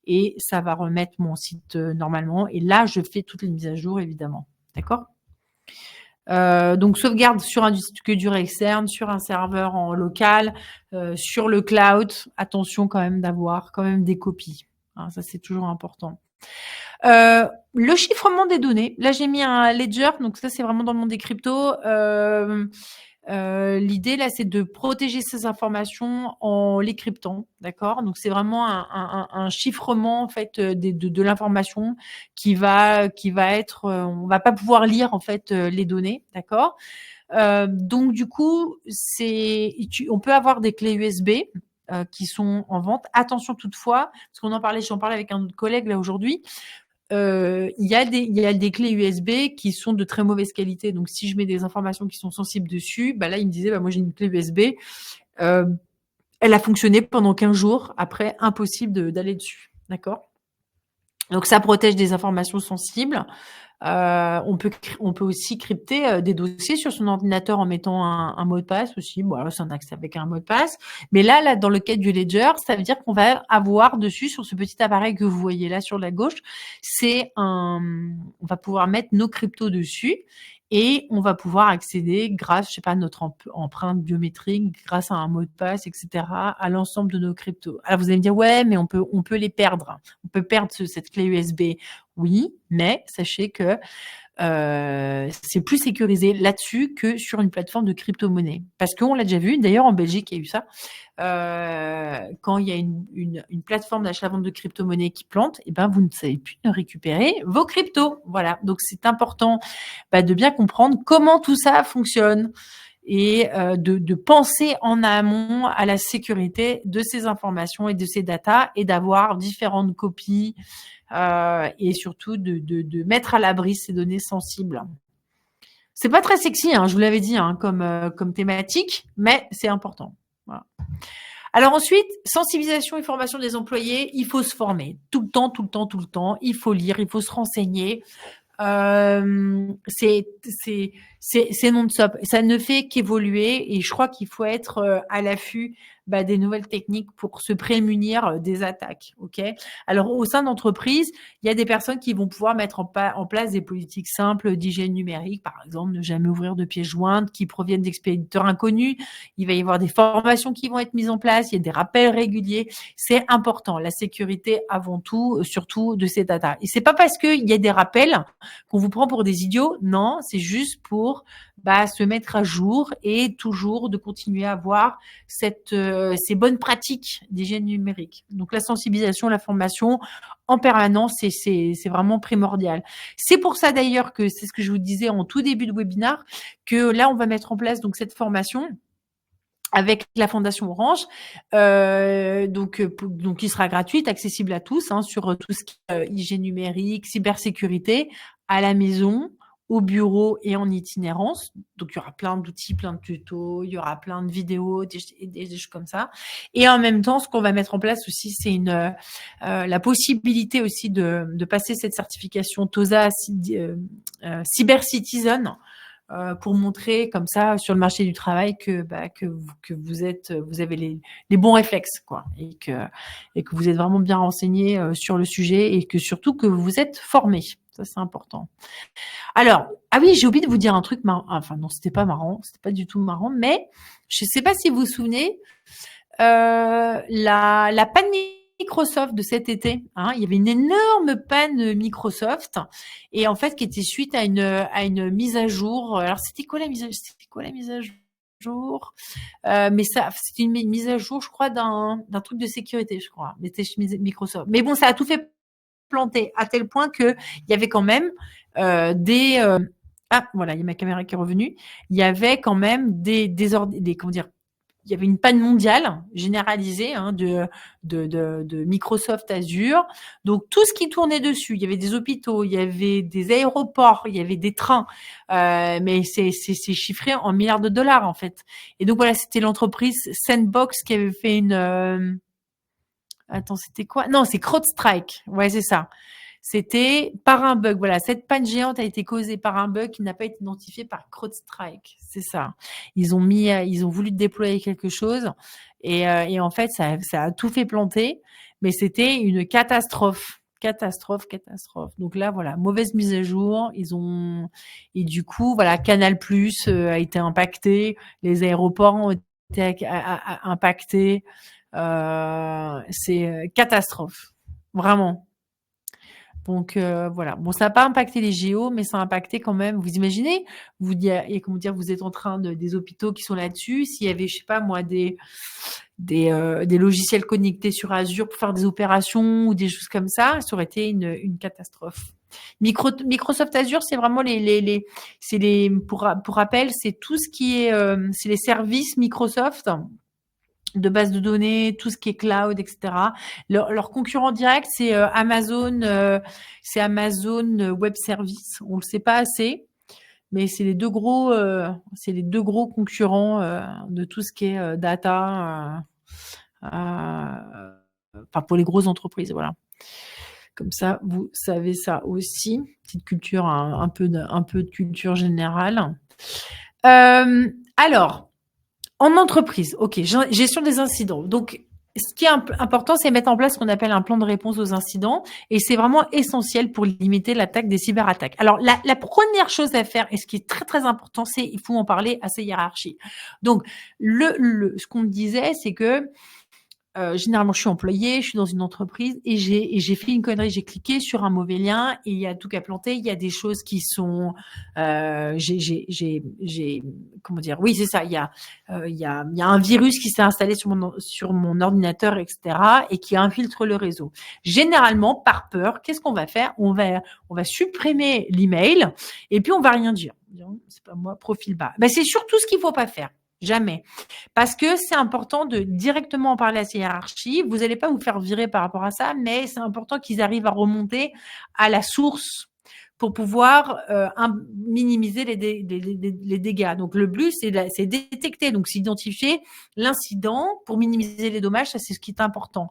et ça va remettre mon site normalement. Et là, je fais toutes les mises à jour évidemment. D'accord? Donc sauvegarde sur un disque dur externe, sur un serveur en local, sur le cloud. Attention quand même d'avoir quand même des copies. Hein, ça c'est toujours important. Le chiffrement des données. Là j'ai mis un ledger, donc ça c'est vraiment dans le monde des cryptos. L'idée là, c'est de protéger ces informations en les cryptant, d'accord? Donc c'est vraiment un chiffrement en fait de l'information qui va être, on va pas pouvoir lire en fait les données, d'accord? Donc du coup, on peut avoir des clés USB qui sont en vente. Attention toutefois, parce qu'on j'en parlais avec un autre collègue là aujourd'hui. Il y a des clés USB qui sont de très mauvaise qualité. Donc, si je mets des informations qui sont sensibles dessus, là, il me disait, moi, j'ai une clé USB. Elle a fonctionné pendant 15 jours. Après, impossible d'aller dessus. D'accord? Donc, ça protège des informations sensibles. On peut aussi crypter des dossiers sur son ordinateur en mettant un mot de passe aussi. Bon, alors c'est un accès avec un mot de passe. Mais là, dans le cas du Ledger, ça veut dire qu'on va avoir dessus, sur ce petit appareil que vous voyez là sur la gauche, on va pouvoir mettre nos cryptos dessus et on va pouvoir accéder grâce, je sais pas, à notre empreinte biométrique, grâce à un mot de passe, etc., à l'ensemble de nos cryptos. Alors vous allez me dire, ouais, mais on peut les perdre. On peut perdre cette clé USB. Oui, mais sachez que c'est plus sécurisé là-dessus que sur une plateforme de crypto-monnaie. Parce qu'on l'a déjà vu, d'ailleurs en Belgique, il y a eu ça. Quand il y a une plateforme d'achat-vente de crypto-monnaie qui plante, vous ne savez plus récupérer vos cryptos. Voilà, donc c'est important de bien comprendre comment tout ça fonctionne et de penser en amont à la sécurité de ces informations et de ces datas et d'avoir différentes copies et surtout de mettre à l'abri ces données sensibles. C'est pas très sexy, je vous l'avais dit, comme thématique, mais c'est important. Voilà. Alors ensuite, sensibilisation et formation des employés, il faut se former tout le temps, tout le temps, tout le temps. Il faut lire, il faut se renseigner. C'est non-stop. Ça ne fait qu'évoluer et je crois qu'il faut être à l'affût des nouvelles techniques pour se prémunir des attaques. Ok. Alors au sein d'entreprises, il y a des personnes qui vont pouvoir mettre en place des politiques simples d'hygiène numérique, par exemple ne jamais ouvrir de pièces jointes qui proviennent d'expéditeurs inconnus. Il va y avoir des formations qui vont être mises en place. Il y a des rappels réguliers. C'est important. La sécurité avant tout, surtout de ces data. Et c'est pas parce qu'il y a des rappels qu'on vous prend pour des idiots. Non, c'est juste pour se mettre à jour et toujours de continuer à avoir ces bonnes pratiques d'hygiène numérique. Donc la sensibilisation, la formation en permanence, c'est vraiment primordial. C'est pour ça d'ailleurs que c'est ce que je vous disais en tout début de webinaire, que là on va mettre en place donc cette formation avec la Fondation Orange, donc qui sera gratuite, accessible à tous, sur tout ce qui est hygiène numérique, cybersécurité, à la maison, au bureau et en itinérance. Donc il y aura plein d'outils, plein de tutos, il y aura plein de vidéos, des choses comme ça. Et en même temps, ce qu'on va mettre en place aussi, c'est la possibilité aussi de passer cette certification TOSA Cyber Citizen. Pour montrer comme ça sur le marché du travail que vous avez les bons réflexes, quoi, et que vous êtes vraiment bien renseigné sur le sujet et que surtout que vous êtes formé. Ça, c'est important. Alors, oui, j'ai oublié de vous dire un truc marrant. Enfin, non, c'était pas marrant. C'était pas du tout marrant, mais je sais pas si vous vous souvenez, la panne Microsoft de cet été, il y avait une énorme panne Microsoft et en fait qui était suite à une mise à jour. Alors c'était quoi la mise à jour? jour. Mais ça, c'était une mise à jour, je crois, d'un truc de sécurité, je crois. Mais c'était chez Microsoft. Mais bon, ça a tout fait planter à tel point que il y avait quand même des ah voilà, il y a ma caméra qui est revenue. Il y avait quand même des comment dire, il y avait une panne mondiale généralisée de Microsoft Azure. Donc tout ce qui tournait dessus, il y avait des hôpitaux, il y avait des aéroports, il y avait des trains, mais c'est chiffré en milliards de dollars en fait. Et donc voilà, c'était l'entreprise Sandbox qui avait fait une attends, c'était quoi? Non, c'est CrowdStrike. Ouais, c'est ça. C'était par un bug. Voilà, cette panne géante a été causée par un bug qui n'a pas été identifié par CrowdStrike. C'est ça. Ils ont voulu déployer quelque chose et en fait, ça a tout fait planter, mais c'était une catastrophe. Catastrophe, catastrophe. Donc là, voilà, mauvaise mise à jour. Et du coup, voilà, Canal+ a été impacté, les aéroports ont été impactés. C'est catastrophe, vraiment. Donc voilà. Bon, ça n'a pas impacté les géos, mais ça a impacté quand même. Vous imaginez, et comment dire, vous êtes en train des hôpitaux qui sont là-dessus. S'il y avait, je sais pas moi, des logiciels connectés sur Azure pour faire des opérations ou des choses comme ça aurait été une catastrophe. Microsoft Azure, c'est vraiment pour rappel, c'est tout ce qui est, c'est les services Microsoft de base de données, tout ce qui est cloud, etc. Leur concurrent direct, c'est Amazon Web Services. On le sait pas assez, mais c'est les deux gros concurrents de tout ce qui est data, enfin pour les grosses entreprises, voilà. Comme ça, vous savez ça aussi. Petite culture, un peu de culture générale. Alors. En entreprise, ok, gestion des incidents. Donc, ce qui est important, c'est mettre en place ce qu'on appelle un plan de réponse aux incidents, et c'est vraiment essentiel pour limiter l'attaque des cyberattaques. Alors, la première chose à faire, et ce qui est très très important, c'est il faut en parler à sa hiérarchie. Donc, ce qu'on me disait, c'est que généralement, je suis employée, je suis dans une entreprise et j'ai fait une connerie. J'ai cliqué sur un mauvais lien et il y a tout qu'à planter. Il y a des choses qui sont, comment dire? Oui, c'est ça. Il y a un virus qui s'est installé sur mon ordinateur, etc., et qui infiltre le réseau. Généralement, par peur, qu'est-ce qu'on va faire? On va supprimer l'email et puis on va rien dire. C'est pas moi, profil bas. Ben, c'est surtout ce qu'il faut pas faire. Jamais. Parce que c'est important de directement en parler à ses hiérarchies. Vous n'allez pas vous faire virer par rapport à ça, mais c'est important qu'ils arrivent à remonter à la source pour pouvoir minimiser les dégâts. Donc, le but, c'est détecter, donc s'identifier l'incident pour minimiser les dommages. Ça, c'est ce qui est important.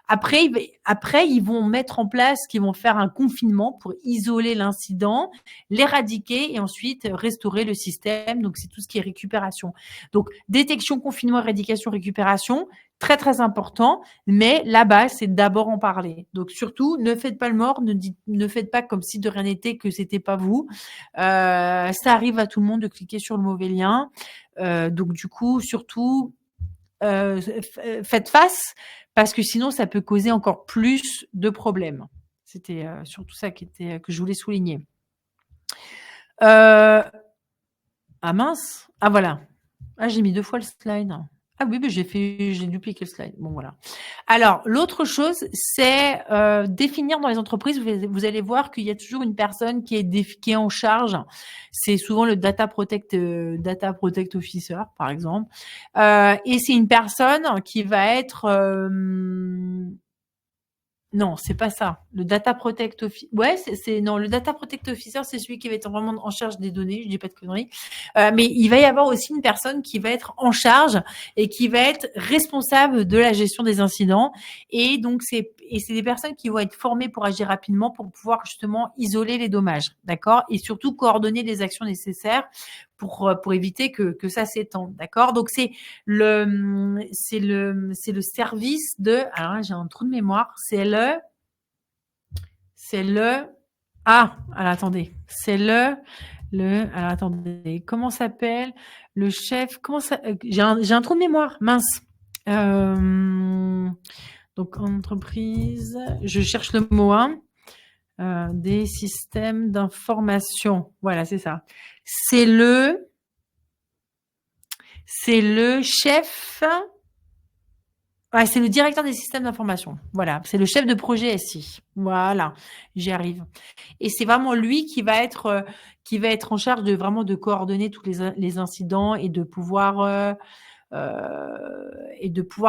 Après, ils vont mettre en place, qu'ils vont faire un confinement pour isoler l'incident, l'éradiquer et ensuite restaurer le système. Donc, c'est tout ce qui est récupération. Donc, détection, confinement, éradication, récupération, très, très important. Mais la base, c'est d'abord en parler. Donc, surtout, ne faites pas le mort, ne faites pas comme si de rien n'était, que c'était pas vous. Ça arrive à tout le monde de cliquer sur le mauvais lien. Donc, du coup, surtout, faites face, parce que sinon, ça peut causer encore plus de problèmes. C'était surtout ça que je voulais souligner. Ah mince. Ah voilà. Ah, j'ai mis 2 fois le slide. Ah oui, mais j'ai dupliqué le slide. Bon, voilà. Alors, l'autre chose, c'est définir dans les entreprises. Vous allez voir qu'il y a toujours une personne qui est en charge. C'est souvent le data protect officer, par exemple. Et c'est une personne qui va être non, c'est pas ça. Le data protect officer. Ouais, non, le data protect officer, c'est celui qui va être vraiment en charge des données. Je dis pas de conneries. Mais il va y avoir aussi une personne qui va être en charge et qui va être responsable de la gestion des incidents. Et donc, c'est des personnes qui vont être formées pour agir rapidement pour pouvoir justement isoler les dommages. D'accord? Et surtout coordonner les actions nécessaires pour éviter que ça s'étende. D'accord? Donc, c'est le service de, alors là, j'ai un trou de mémoire, alors attendez, alors attendez, comment s'appelle le chef, j'ai un trou de mémoire, mince. Donc, entreprise, je cherche le mot, des systèmes d'information. Voilà, c'est ça. C'est C'est le chef. Ouais, c'est le directeur des systèmes d'information. Voilà, c'est le chef de projet SI. Voilà, j'y arrive. Et c'est vraiment lui qui va être en charge de vraiment de coordonner tous les incidents et de pouvoir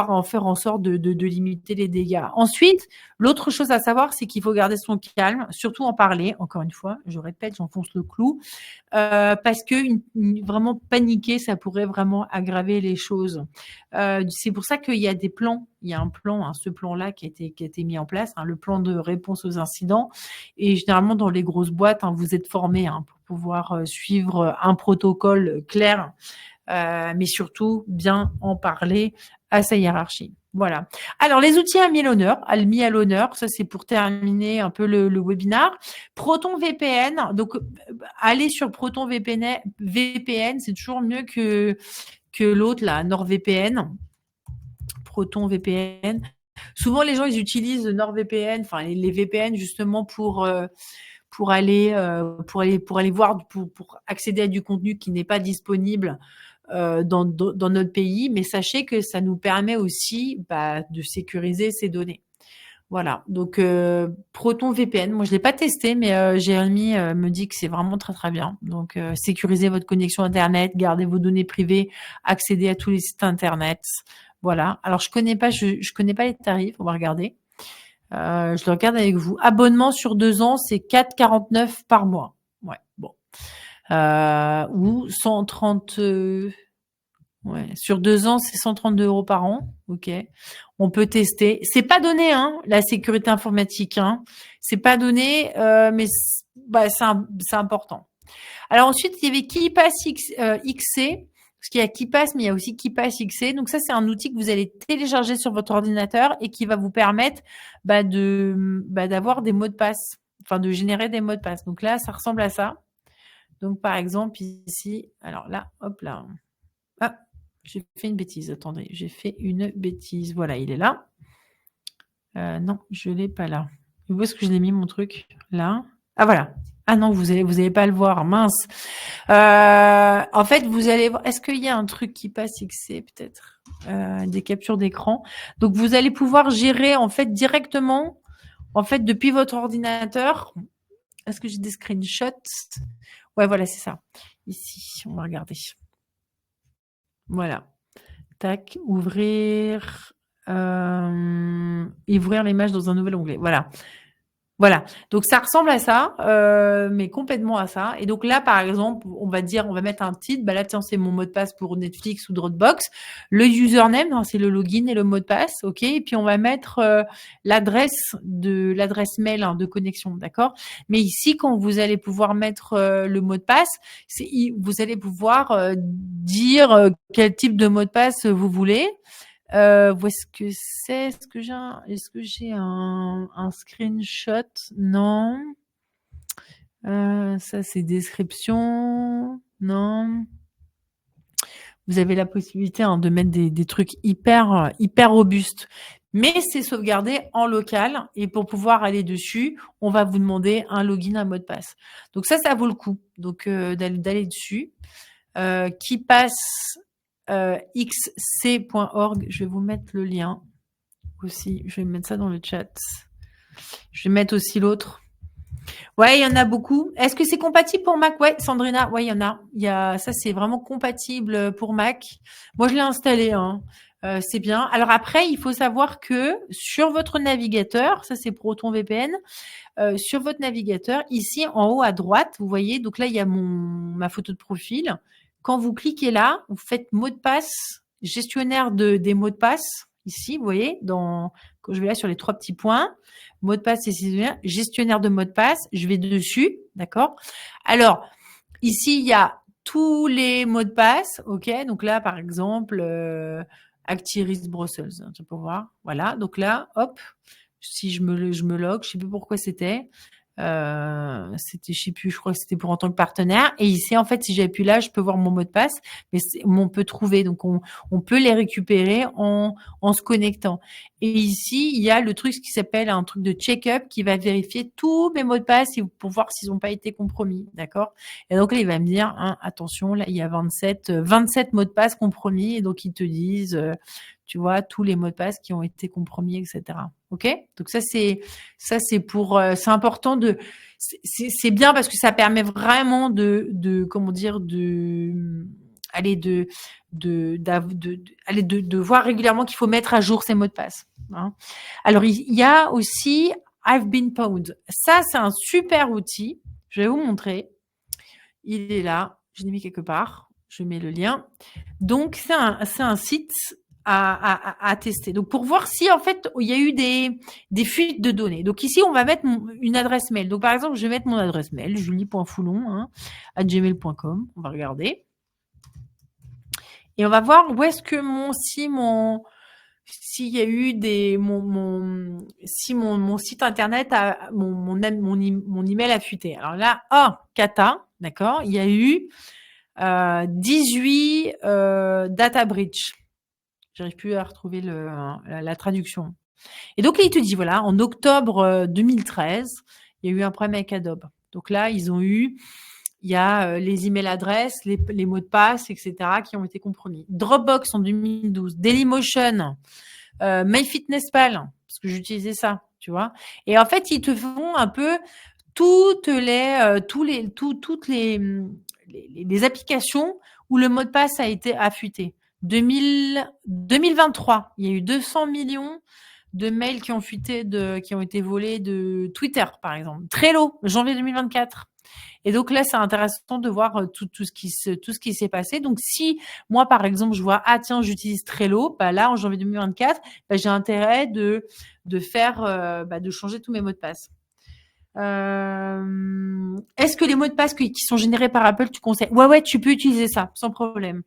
en faire en sorte de limiter les dégâts. Ensuite, l'autre chose à savoir, c'est qu'il faut garder son calme, surtout en parler. Encore une fois, je répète, j'enfonce le clou, parce que vraiment paniquer, ça pourrait vraiment aggraver les choses. C'est pour ça qu'il y a des plans. Il y a un plan, hein, ce plan-là qui a été mis en place, hein, le plan de réponse aux incidents. Et généralement, dans les grosses boîtes, hein, vous êtes formés pour pouvoir suivre un protocole clair, mais surtout bien en parler à sa hiérarchie. Voilà. Alors, les outils mis à l'honneur, ça c'est pour terminer un peu le webinaire. Proton VPN, donc aller sur Proton VPN, c'est toujours mieux que l'autre, là, NordVPN. Proton VPN. Souvent, les gens, ils utilisent NordVPN, enfin les VPN justement pour aller voir, pour accéder à du contenu qui n'est pas disponible dans notre pays, mais sachez que ça nous permet aussi de sécuriser ces données. Voilà, donc Proton VPN, moi je l'ai pas testé, mais Jérémy me dit que c'est vraiment très très bien. Donc sécurisez votre connexion internet, gardez vos données privées, accédez à tous les sites internet. Voilà. Alors je connais pas les tarifs, on va regarder. Je le regarde avec vous. Abonnement sur 2 ans, c'est 4,49 par mois. Ouais, bon. Ou 130. Ouais, sur 2 ans, c'est 132 € par an. Ok, on peut tester. C'est pas donné, hein, la sécurité informatique. Hein. C'est pas donné, mais c'est important. Alors ensuite, il y avait KeePass XC. Parce qu'il y a KeePass, mais il y a aussi KeePass XC. Donc ça, c'est un outil que vous allez télécharger sur votre ordinateur et qui va vous permettre d'avoir des mots de passe, enfin de générer des mots de passe. Donc là, ça ressemble à ça. Donc par exemple ici, alors là, hop là. Ah, j'ai fait une bêtise. Attendez, j'ai fait une bêtise. Voilà, il est là. Non, je l'ai pas là. Où est-ce que je l'ai mis mon truc? Là. Ah voilà. Ah non, vous allez pas le voir. Mince. En fait, vous allez voir. Est-ce qu'il y a un truc qui passe XC peut-être des captures d'écran? Donc vous allez pouvoir gérer en fait directement, en fait depuis votre ordinateur. Est-ce que j'ai des screenshots? Ouais, voilà, c'est ça. Ici, on va regarder. Voilà. Tac, ouvrir l'image dans un nouvel onglet. Voilà. Voilà. Donc ça ressemble à ça, mais complètement à ça. Et donc là, par exemple, on va mettre un titre. Là, tiens, c'est mon mot de passe pour Netflix ou Dropbox. Le username, hein, c'est le login et le mot de passe, ok. Et puis on va mettre l'adresse mail, hein, de connexion, d'accord. Mais ici, quand vous allez pouvoir mettre le mot de passe, vous allez pouvoir dire quel type de mot de passe vous voulez. Où est-ce que c'est? Est-ce que j'ai un screenshot? Non. Ça, c'est description. Non. Vous avez la possibilité, hein, de mettre des trucs hyper robustes. Mais c'est sauvegardé en local. Et pour pouvoir aller dessus, on va vous demander un login, un mot de passe. Donc ça vaut le coup. Donc d'aller dessus. Qui passe xc.org. Je vais vous mettre le lien aussi. Je vais mettre ça dans le chat. Je vais mettre aussi l'autre. Ouais, il y en a beaucoup. Est-ce que c'est compatible pour Mac? Ouais, Sandrina, ouais, il y en a. Ça, c'est vraiment compatible pour Mac. Moi, je l'ai installé, hein. C'est bien. Alors après, il faut savoir que sur votre navigateur, ça c'est Proton VPN, sur votre navigateur, ici en haut à droite, vous voyez, donc là, il y a ma photo de profil. Quand vous cliquez là, vous faites mot de passe, gestionnaire des mots de passe. Ici, vous voyez, quand je vais là sur les 3 petits points, mot de passe et gestionnaire de mot de passe, je vais dessus, d'accord? Alors, ici, il y a tous les mots de passe, ok? Donc là, par exemple, Actiris Brussels, tu peux voir. Voilà, donc là, hop, si je me log, je sais plus pourquoi c'était. C'était, je sais plus, je crois que c'était pour en tant que partenaire. Et ici, en fait, si j'appuie là, je peux voir mon mot de passe, mais on peut trouver. Donc, on peut les récupérer en se connectant. Et ici, il y a le truc qui s'appelle un truc de check-up qui va vérifier tous mes mots de passe pour voir s'ils n'ont pas été compromis. D'accord? Et donc là, il va me dire, hein, attention, là, il y a 27 mots de passe compromis. Et donc, ils te disent, tu vois, tous les mots de passe qui ont été compromis, etc. OK? Donc c'est pour, c'est important c'est bien parce que ça permet vraiment comment dire, aller de voir régulièrement qu'il faut mettre à jour ses mots de passe, hein. Alors, il y a aussi I've been pwned. Ça, c'est un super outil. Je vais vous montrer. Il est là. Je l'ai mis quelque part. Je mets le lien. Donc, c'est un site à tester. Donc, pour voir si, en fait, il y a eu des fuites de données. Donc, ici, on va mettre une adresse mail. Donc, par exemple, je vais mettre mon adresse mail, julie.foulon, hein, @gmail.com. On va regarder. Et on va voir où est-ce que s'il y a eu si mon site internet mon email a fuité. Alors là, Kata, d'accord, il y a eu 18 data breach. J'arrive plus à retrouver la traduction. Et donc là, il te dit, voilà, en octobre 2013, il y a eu un problème avec Adobe. Donc là, il y a les emails adresses, les mots de passe, etc., qui ont été compromis. Dropbox en 2012, Dailymotion, MyFitnessPal, parce que j'utilisais ça, tu vois. Et en fait, ils te font un peu toutes les applications où le mot de passe a été affûté. 2023, il y a eu 200 millions de mails qui ont fuité, qui ont été volés de Twitter, par exemple. Trello, janvier 2024. Et donc là, c'est intéressant de voir tout ce qui s'est passé. Donc si moi, par exemple, je vois tiens, j'utilise Trello, bah là en janvier 2024, bah, j'ai intérêt de faire de changer tous mes mots de passe. Est-ce que les mots de passe qui sont générés par Apple, tu conseilles? Ouais, tu peux utiliser ça sans problème.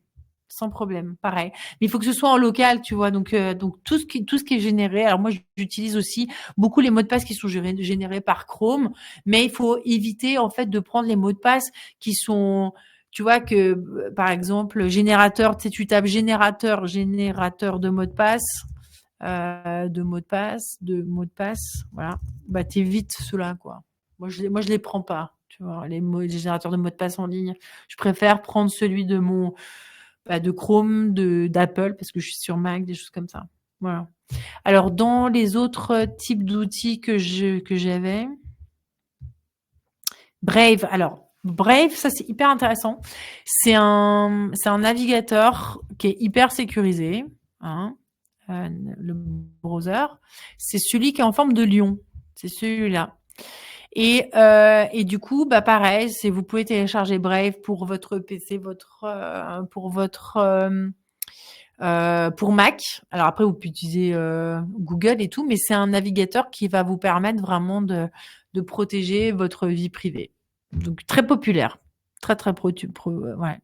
Sans problème, pareil. Mais il faut que ce soit en local, tu vois. Donc tout ce qui est généré. Alors moi, j'utilise aussi beaucoup les mots de passe qui sont générés par Chrome, mais il faut éviter en fait de prendre les mots de passe qui sont, tu vois que par exemple générateur, tu sais, tu tapes générateur de mots de passe, voilà. Bah t'évites cela, quoi. Moi je les prends pas, tu vois, les générateurs de mots de passe en ligne. Je préfère prendre celui de de Chrome, d'Apple, parce que je suis sur Mac, des choses comme ça. Voilà. Alors, dans les autres types d'outils que j'avais, Brave. Alors, Brave, ça c'est hyper intéressant. C'est un navigateur qui est hyper sécurisé, hein, le browser. C'est celui qui est en forme de lion. C'est celui-là. Et du coup, bah pareil, vous pouvez télécharger Brave pour votre PC, pour Mac. Alors après, vous pouvez utiliser Google et tout, mais c'est un navigateur qui va vous permettre vraiment de protéger votre vie privée. Donc très populaire, très ouais.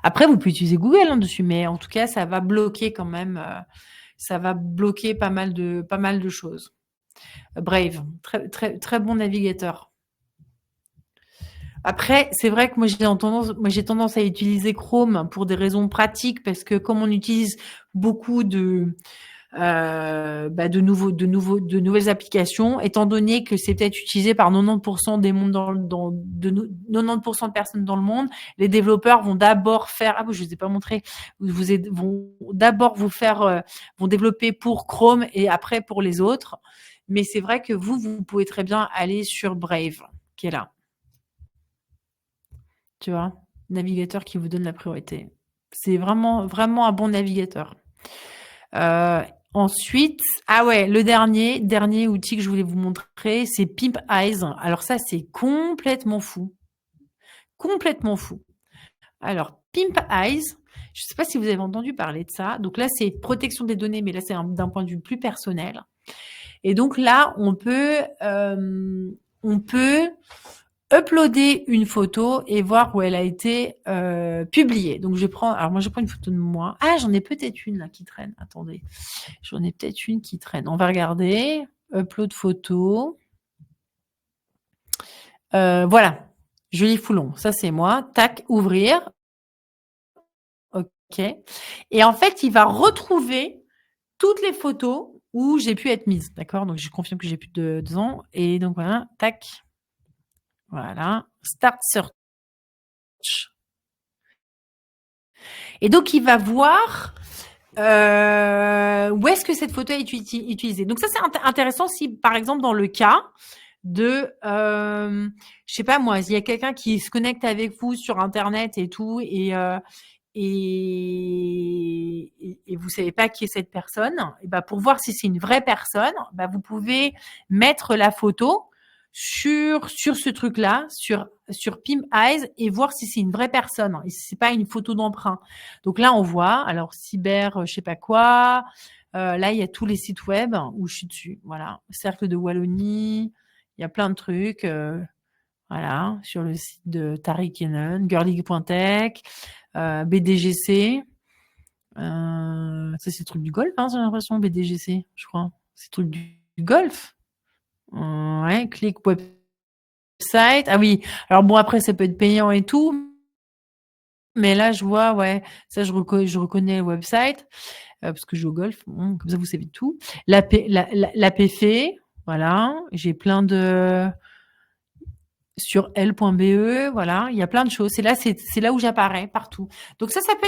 Après, vous pouvez utiliser Google dessus, mais en tout cas, ça va bloquer quand même. Ça va bloquer pas mal de choses. Brave, très bon navigateur. Après, c'est vrai que moi j'ai tendance à utiliser Chrome pour des raisons pratiques parce que comme on utilise beaucoup de nouvelles applications, étant donné que c'est peut-être utilisé par 90% des mondes 90% de personnes dans le monde, les développeurs vont d'abord faire, je vous ai pas montré, vont d'abord vont développer pour Chrome et après pour les autres. Mais c'est vrai que vous pouvez très bien aller sur Brave, qui est là. Tu vois, navigateur qui vous donne la priorité. C'est vraiment, vraiment un bon navigateur. Ensuite, le dernier outil que je voulais vous montrer, c'est Pimp Eyes. Alors ça, c'est complètement fou. Complètement fou. Alors, Pimp Eyes, je ne sais pas si vous avez entendu parler de ça. Donc là, c'est protection des données, mais là, c'est d'un point de vue plus personnel. Et donc là, on peut uploader une photo et voir où elle a été publiée. Donc je prends une photo de moi. J'en ai peut-être une là qui traîne. Attendez, j'en ai peut-être une qui traîne. On va regarder. Upload photo. Voilà, joli foulon. Ça, c'est moi. Tac, ouvrir. OK. Et en fait, il va retrouver toutes les photos où j'ai pu être mise. D'accord? Donc, je confirme que j'ai plus de 2 ans. Et donc, voilà. Tac. Voilà. Start search. Et donc, il va voir où est-ce que cette photo est utilisée. Donc, ça, c'est intéressant si, par exemple, dans le cas de, je sais pas moi, il y a quelqu'un qui se connecte avec vous sur Internet et tout, et vous savez pas qui est cette personne, et ben pour voir si c'est une vraie personne, ben vous pouvez mettre la photo sur ce truc-là, sur Pim Eyes, et voir si c'est une vraie personne et si c'est pas une photo d'emprunt. Donc là, on voit, alors cyber, je sais pas quoi. Là, il y a tous les sites web où je suis dessus. Voilà, Cercle de Wallonie. Il y a plein de trucs. Voilà, sur le site de Tariq Kenan, girly.tech, BDGC. Ça, c'est le truc du golf, hein, j'ai l'impression, BDGC, je crois. C'est le truc du golf. Ouais, click website. Ah oui, alors bon, après, ça peut être payant et tout. Mais là, je vois, ouais, ça, je reconnais le website, parce que je joue au golf. Bon, comme ça, vous savez tout. La PFE, voilà. J'ai plein de... sur L.be, voilà, il y a plein de choses. C'est là où j'apparais partout. Donc ça peut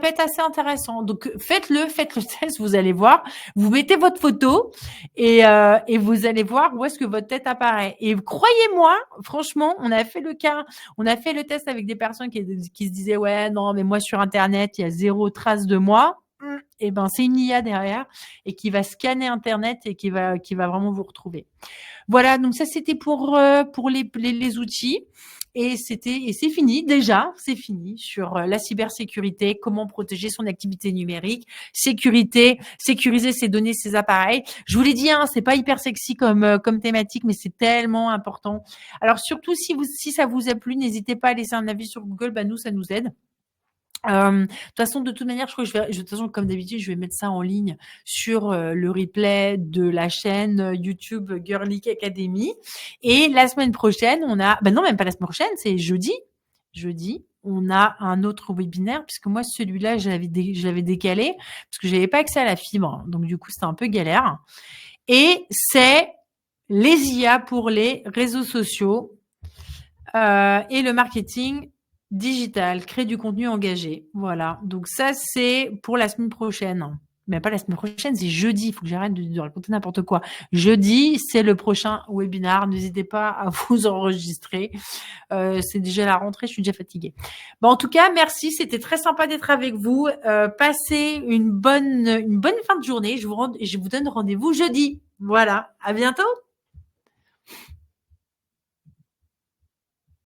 être assez intéressant. Donc faites le test, vous allez voir. Vous mettez votre photo et vous allez voir où est-ce que votre tête apparaît. Et croyez-moi, franchement, on a fait le test avec des personnes qui se disaient ouais non mais moi sur Internet il y a 0 trace de moi. Et ben c'est une IA derrière et qui va scanner Internet et qui va vraiment vous retrouver. Voilà, donc ça c'était pour les outils. Et c'est fini déjà, c'est fini sur la cybersécurité, comment protéger son activité numérique, sécuriser ses données, ses appareils. Je vous l'ai dit, hein, c'est pas hyper sexy comme thématique, mais c'est tellement important. Alors surtout si ça vous a plu, n'hésitez pas à laisser un avis sur Google, bah nous ça nous aide. De toute manière, je crois que de toute façon, comme d'habitude, je vais mettre ça en ligne sur le replay de la chaîne YouTube Girl Geek Academy. Et la semaine prochaine, non, même pas la semaine prochaine, c'est jeudi. Jeudi, on a un autre webinaire puisque moi, celui-là, je l'avais décalé parce que j'avais pas accès à la fibre. Donc, du coup, c'était un peu galère. Et c'est les IA pour les réseaux sociaux et le marketing digital, créer du contenu engagé. Voilà. Donc ça, c'est pour la semaine prochaine. Mais pas la semaine prochaine, c'est jeudi. Il faut que j'arrête de raconter n'importe quoi. Jeudi, c'est le prochain webinar. N'hésitez pas à vous enregistrer. C'est déjà la rentrée, je suis déjà fatiguée. Bon, en tout cas, merci. C'était très sympa d'être avec vous. Passez une bonne fin de journée. Je vous donne rendez-vous jeudi. Voilà. À bientôt.